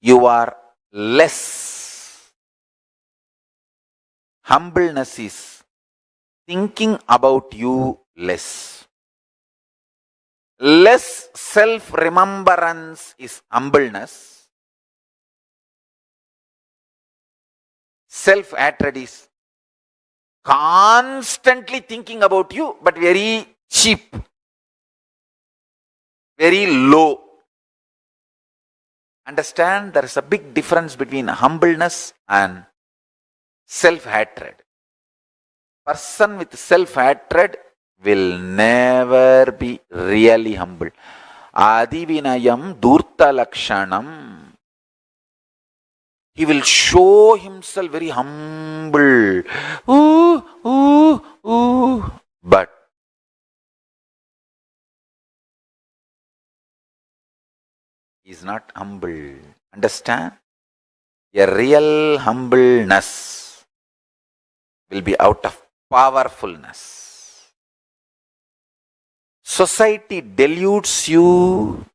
you are less. Humbleness is thinking about you less. Less self-remembrance is humbleness. Self-hatred is constantly thinking about you, but very cheap, very low. Understand, there is a big difference between humbleness and self-hatred. Person with self-hatred will never be really humble. Adivinayam durta lakshanam. He will show himself very humble. Ooh, ooh, ooh. But he is not humble. Understand? A real humbleness will be out of powerfulness. Society deludes you,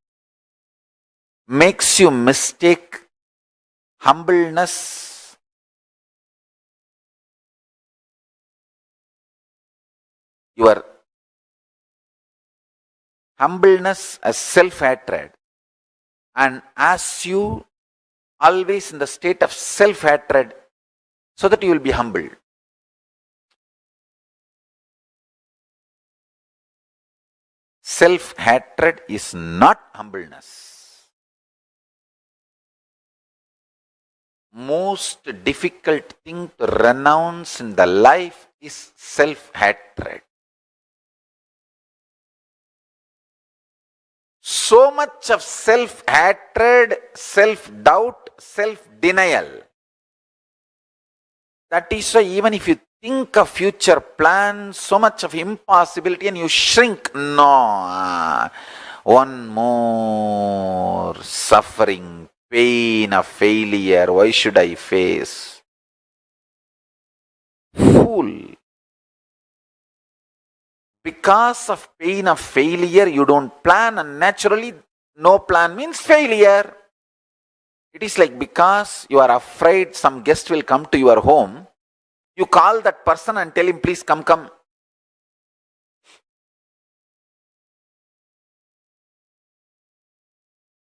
makes you mistake humbleness your humbleness as self-hatred, and as you always in the state of self-hatred so that you will be humble. Self-hatred is not humbleness. Most difficult thing to renounce in the life is self-hatred. So much of self-hatred, self-doubt, self-denial. That is why even if you think of future plans, so much of impossibility and you shrink. No, one more suffering, pain of failure, why should I face? Fool. Because of pain of failure, you don't plan, and naturally, no plan means failure. It is like because you are afraid some guest will come to your home, you call that person and tell him, please come.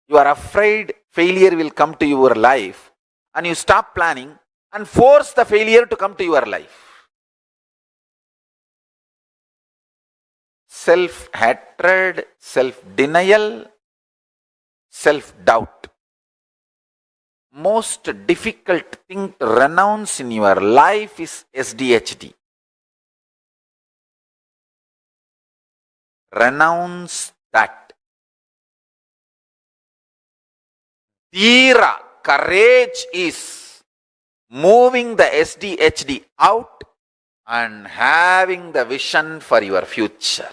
You are afraid failure will come to your life, and you stop planning and force the failure to come to your life. Self-hatred, self-denial, self-doubt. Most difficult thing to renounce in your life is SDHD. Renounce that. Dhira, courage is moving the SDHD out and having the vision for your future.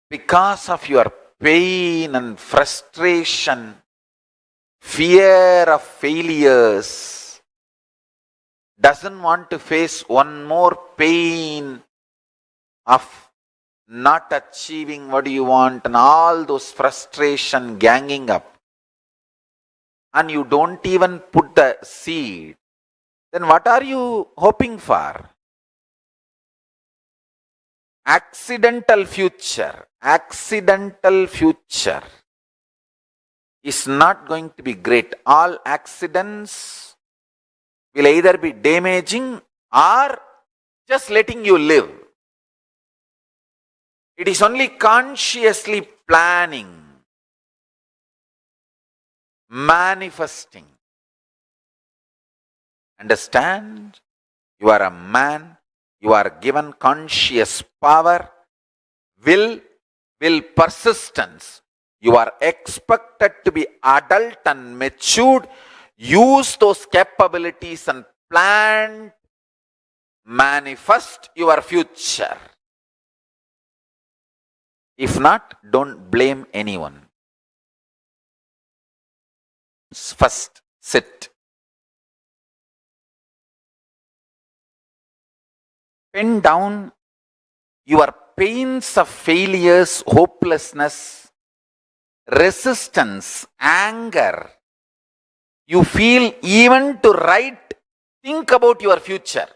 Because of your pain and frustration, fear of failures, doesn't want to face one more pain of not achieving what you want and all those frustration ganging up, and you don't even put the seed, then what are you hoping for? Accidental future. Accidental future is not going to be great. All accidents will either be damaging or just letting you live. It is only consciously planning, manifesting. Understand? You are a man. You are given conscious power, will persistence.
You are expected to be adult and matured. Use those capabilities and plan, manifest your future. If not, don't blame anyone. First, sit. Pen down your pains of failures, hopelessness, resistance, anger. You feel even to write, think about your future.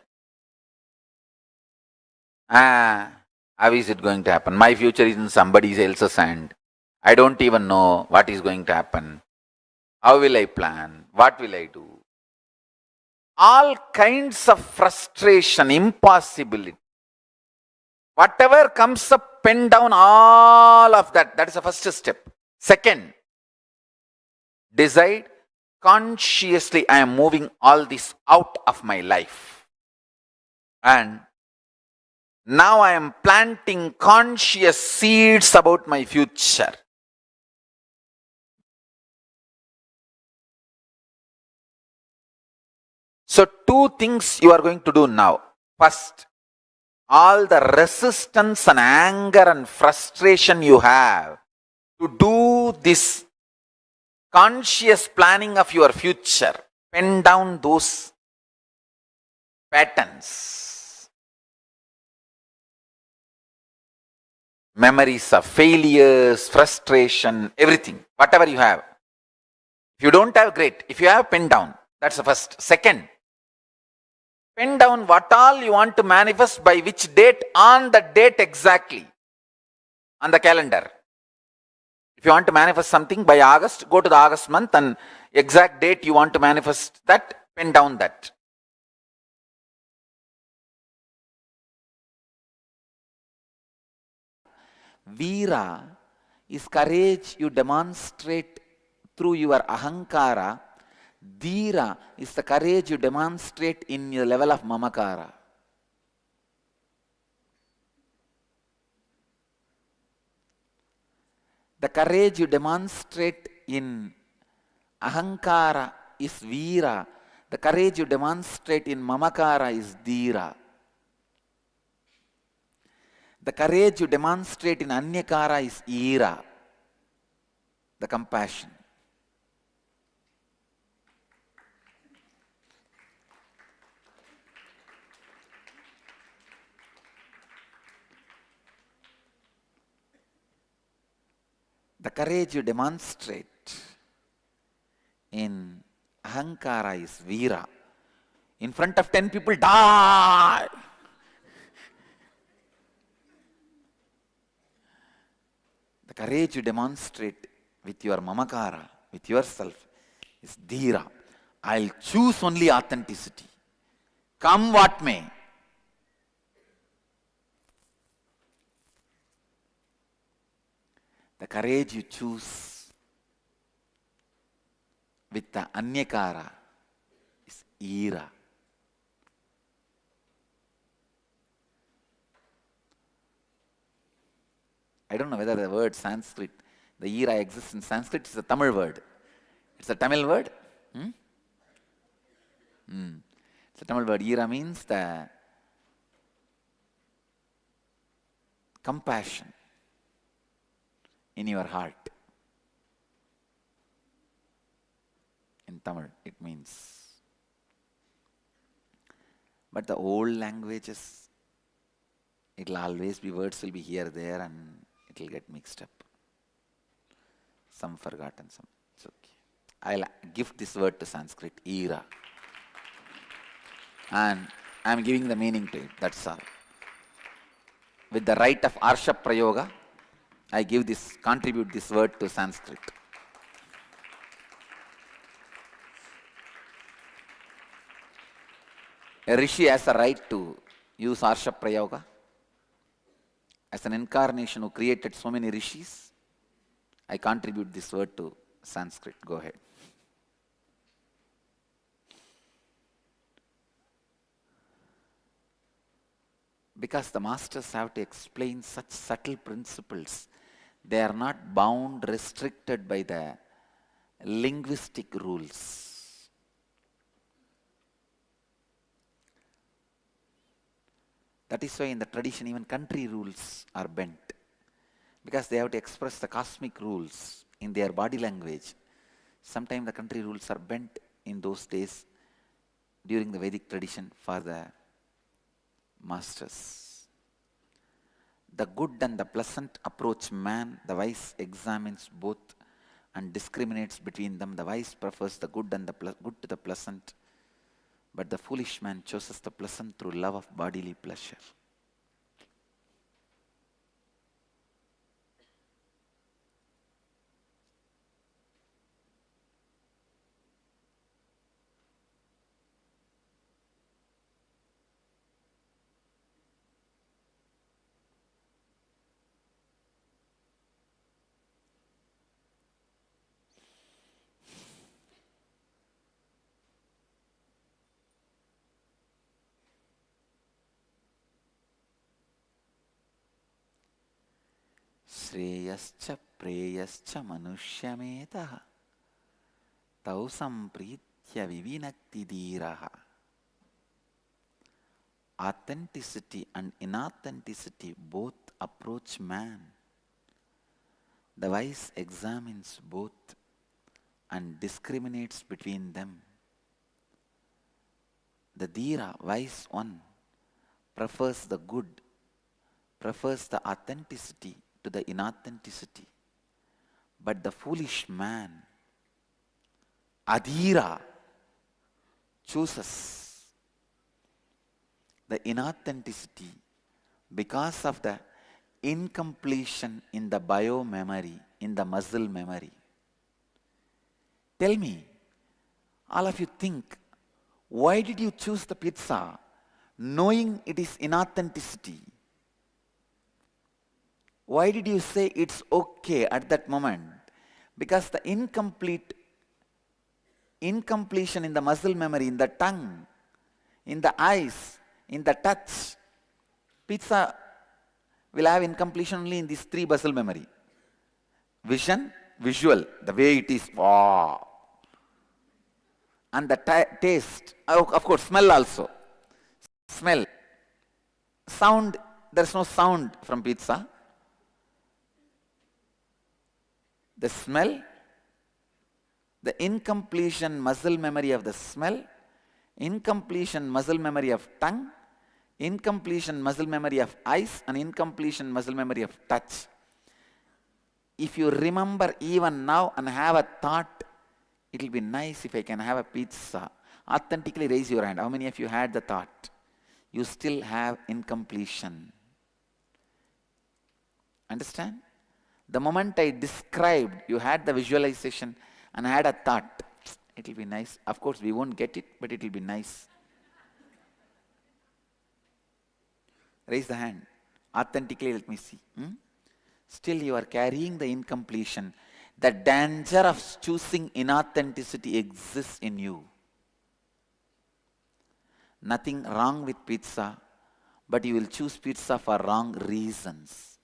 How is it going to happen? My future is in somebody else's hand. I don't even know what is going to happen. How will I plan? What will I do? All kinds of frustration, impossibility. Whatever comes up, pen down all of that. That is the first step. Second, decide consciously I am moving all this out of my life. And now I am planting conscious seeds about my future. So two things you are going to do now. First, all the resistance and anger and frustration you have to do this conscious planning of your future, pen down those patterns. Memories of failures, frustration, everything, whatever you have. If you don't have, great. If you have, pen down. That's the first. Second, pen down what all you want to manifest by which date, on the date exactly, on the calendar. If you want to manifest something by August, go to the August month and exact date you want to manifest that, pen down that. Veera is courage you demonstrate through your ahankara. Dhira is the courage you demonstrate in your level of mamakara. The courage you demonstrate in ahankara is Veera. The courage you demonstrate in mamakara is Dhira. The courage you demonstrate in anyakara is Ira, the compassion. The courage you demonstrate in ahankara is Veera. In front of 10 people, die! The courage you demonstrate with your mamakara, with yourself, is Dhira. I'll choose only authenticity. Come what may. The courage you choose with the anyakara is Ira. I don't know whether the word Sanskrit, the Ira exists in Sanskrit. It's a Tamil word. It's a Tamil word. It's a Tamil word. Ira means the compassion in your heart. In Tamil, it means. But the old languages, it'll always be, words will be here, there, and it'll get mixed up. Some forgotten, some. It's okay. I'll give this word to Sanskrit, Ira. And I'm giving the meaning to it, that's all. With the right of Arsha Prayoga, I contribute this word to Sanskrit. A rishi has a right to use Arsha Prayoga. As an incarnation who created so many rishis, I contribute this word to Sanskrit. Go ahead. Because the masters have to explain such subtle principles
They are not bound, restricted by the linguistic rules. That is why in the tradition even country rules are bent, because they have to express the cosmic rules in their body language. Sometimes the country rules are bent in those days during the Vedic tradition for the masters. The good and the pleasant approach man. The wise examines both and discriminates between them. The wise prefers the good and the good to the pleasant, but the foolish man chooses the pleasant through love of bodily pleasure. Shreyascha preyascha manushyametaha tau sampritya vivinakti dhiraha. Authenticity and inauthenticity both approach man. The wise examines both and discriminates between them. The dhira, wise one, prefers the good, prefers the authenticity to the inauthenticity. But the foolish man, adhira, chooses the inauthenticity because of the incompletion in the bio memory, in the muscle memory. Tell me, all of you think, why did you choose the pizza knowing it is inauthenticity? Why did you say it's okay at that moment? Because the incompletion in the muscle memory, in the tongue, in the eyes, in the touch. Pizza will have incompletion only in these three muscle memory. Vision, visual, the way it is, wow. And the taste, of course, smell also. Smell. Sound, there's no sound from pizza. The smell, the incompletion muscle memory of the smell, incompletion muscle memory of tongue, incompletion muscle memory of eyes, and incompletion muscle memory of touch. If you remember even now and have a thought, it will be nice if I can have a pizza. Authentically raise your hand. How many of you had the thought? You still have incompletion. Understand? The moment I described, you had the visualization and had a thought. It will be nice. Of course, we won't get it, but it will be nice. Raise the hand. Authentically, let me see. Still, you are carrying the incompletion. The danger of choosing inauthenticity exists in you. Nothing wrong with pizza, but you will choose pizza for wrong reasons.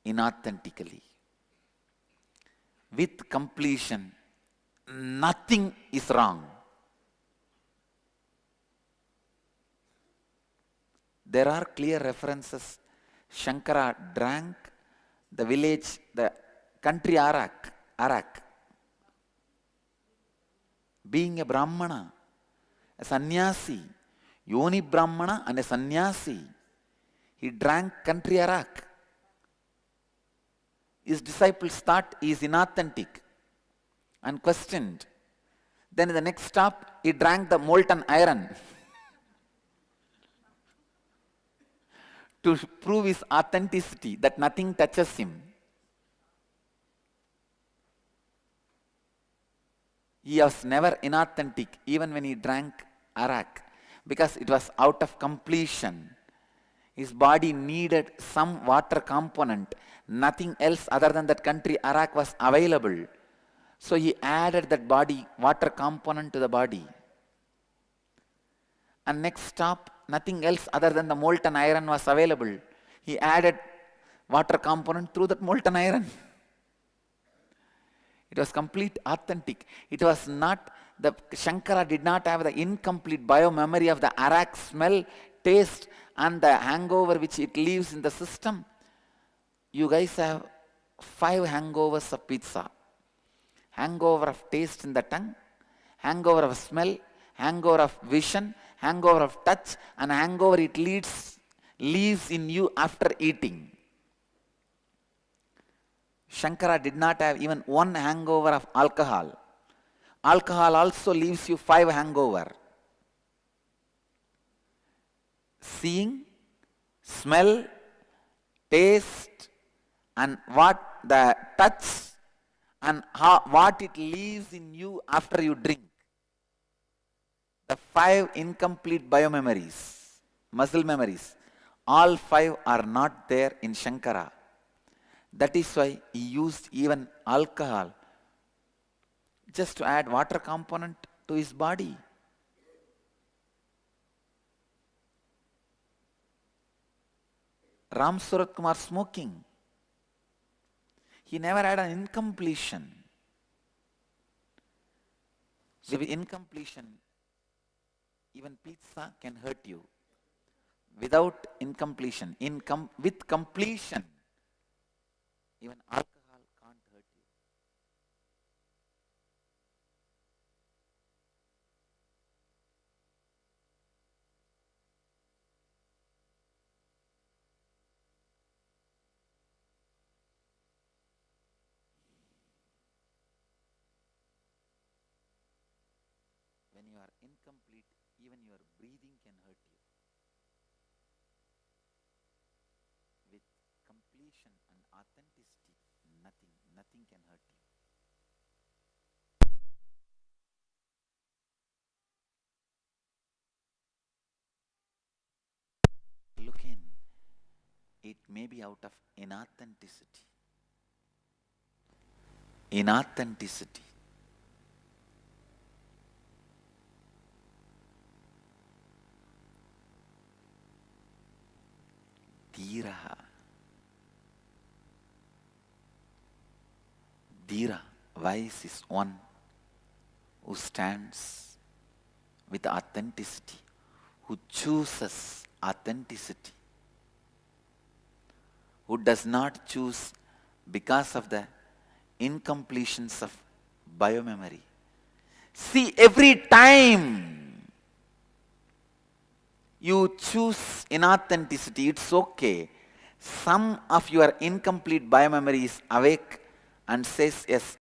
Inauthentically. With completion, nothing is wrong. There are clear references. Shankara drank the village, the country arak. Being a Brahmana, a sannyasi, Yoni Brahmana and a sannyasi, he drank country arak. His disciples thought he is inauthentic and questioned. Then in the next stop, he drank the molten iron to prove his authenticity, that nothing touches him. He was never inauthentic even when he drank arak, because it was out of completion. His body needed some water component. Nothing else other than that country arak was available. So he added that water component to the body. And next stop, nothing else other than the molten iron was available. He added water component through that molten iron. It was complete authentic. It was not, the Shankara did not have the incomplete bio-memory of the arak smell, taste and the hangover which it leaves in the system. You guys have 5 hangovers of pizza. Hangover of taste in the tongue, hangover of smell, hangover of vision, hangover of touch, and hangover it leaves in you after eating. Shankara did not have even 1 hangover of alcohol. Alcohol also leaves you 5 hangover. Seeing, smell, taste, and what the touch, and what it leaves in you after you drink. The 5 incomplete biomemories, muscle memories, all 5 are not there in Shankara. That is why he used even alcohol just to add water component to his body. Ram Surat Kumar smoking. He never had an incompletion. With incompletion, even pizza can hurt you. Without incompletion, with completion, even alcohol can't hurt you. When you are incomplete, even your breathing can hurt you. With completion and authenticity, nothing can hurt you. Look in, it may be out of inauthenticity. Inauthenticity. Dhiraha. Dhira, wise is one who stands with authenticity, who chooses authenticity, who does not choose because of the incompletions of biomemory. See, every time you choose inauthenticity, it's okay. Some of your incomplete biomemory is awake and says, yes,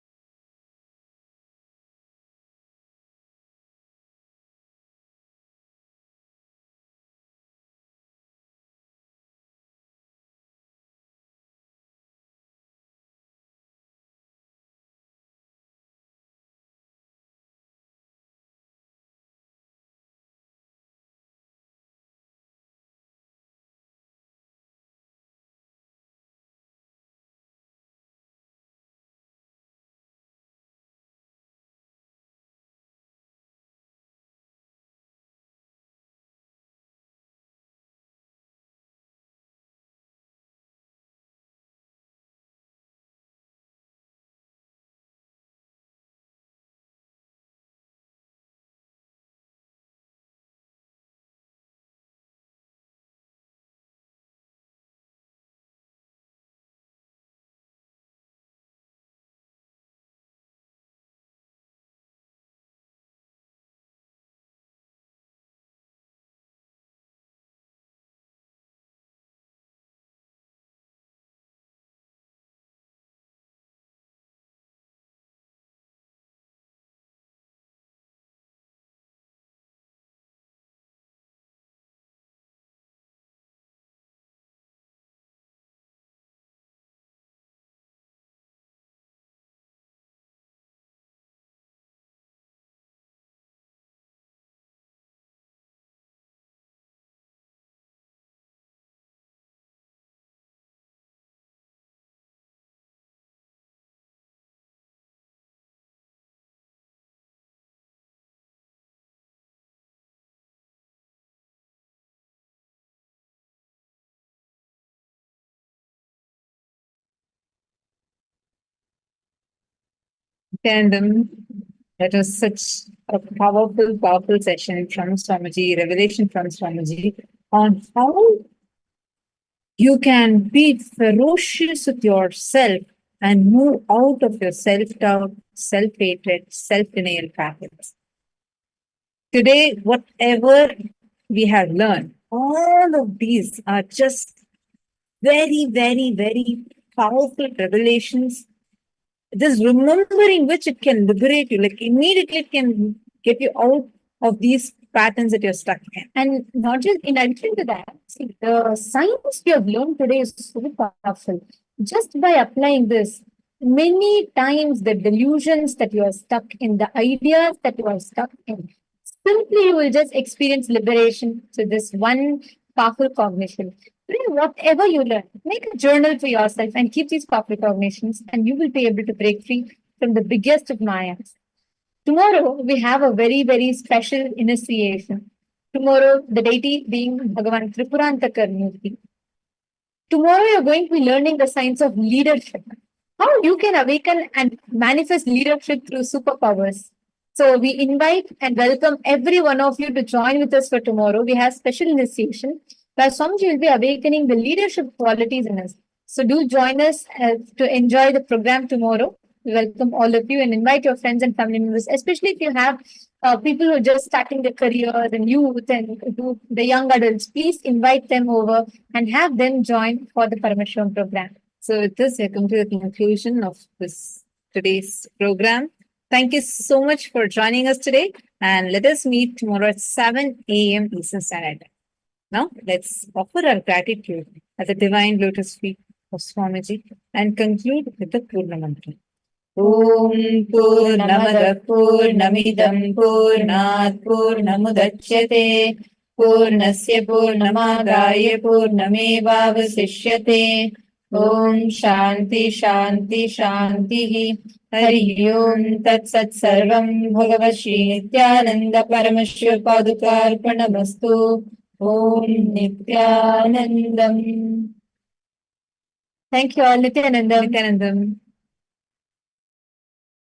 Tandem. That was such a powerful, powerful session from Swamiji, revelation from Swamiji on how you can be ferocious with yourself and move out of your self-doubt, self-hatred, self-denial patterns. Today, whatever we have learned, all of these are just very, very, very powerful revelations. Just remembering which it can liberate you, like immediately it can get you out of these patterns that you're stuck in.
And not just in addition to that, see, the science we have learned today is so powerful. Just by applying this, many times the delusions that you are stuck in, the ideas that you are stuck in, simply you will just experience liberation to this one powerful cognition. Today, whatever you learn, make a journal for yourself and keep these powerful cognitions, and you will be able to break free from the biggest of mayas. Tomorrow, we have a very, very special initiation. Tomorrow, the deity being Bhagavan Tripurantakarmurti. Tomorrow, you're going to be learning the science of leadership. How you can awaken and manifest leadership through superpowers. So, we invite and welcome every one of you to join with us for tomorrow. We have special initiation where Swamiji will be awakening the leadership qualities in us. So, do join us to enjoy the program tomorrow. We welcome all of you and invite your friends and family members, especially if you have people who are just starting their careers and youth and the young adults. Please invite them over and have them join for the Paramashivoham program.
So with this, we come to the conclusion of this today's program. Thank you so much for joining us today, and let us meet tomorrow at 7 a.m. Eastern Standard Time. Now, let's offer our gratitude at the divine lotus feet of Swamiji and conclude with the Purna Mantra. Om Purnamada Purnamidam Purnat Purnamudachyate Purnasya Purnamadaya Purnamevavasishyate Om Shanti Shanti Shanti Hari Om Tat Sat Sarvam Bhagavad Shri Nithyananda Paramashiva Padukarpanamastu Om Nithyanandam.
Thank you all, Nithyananda.
Nithyanandam.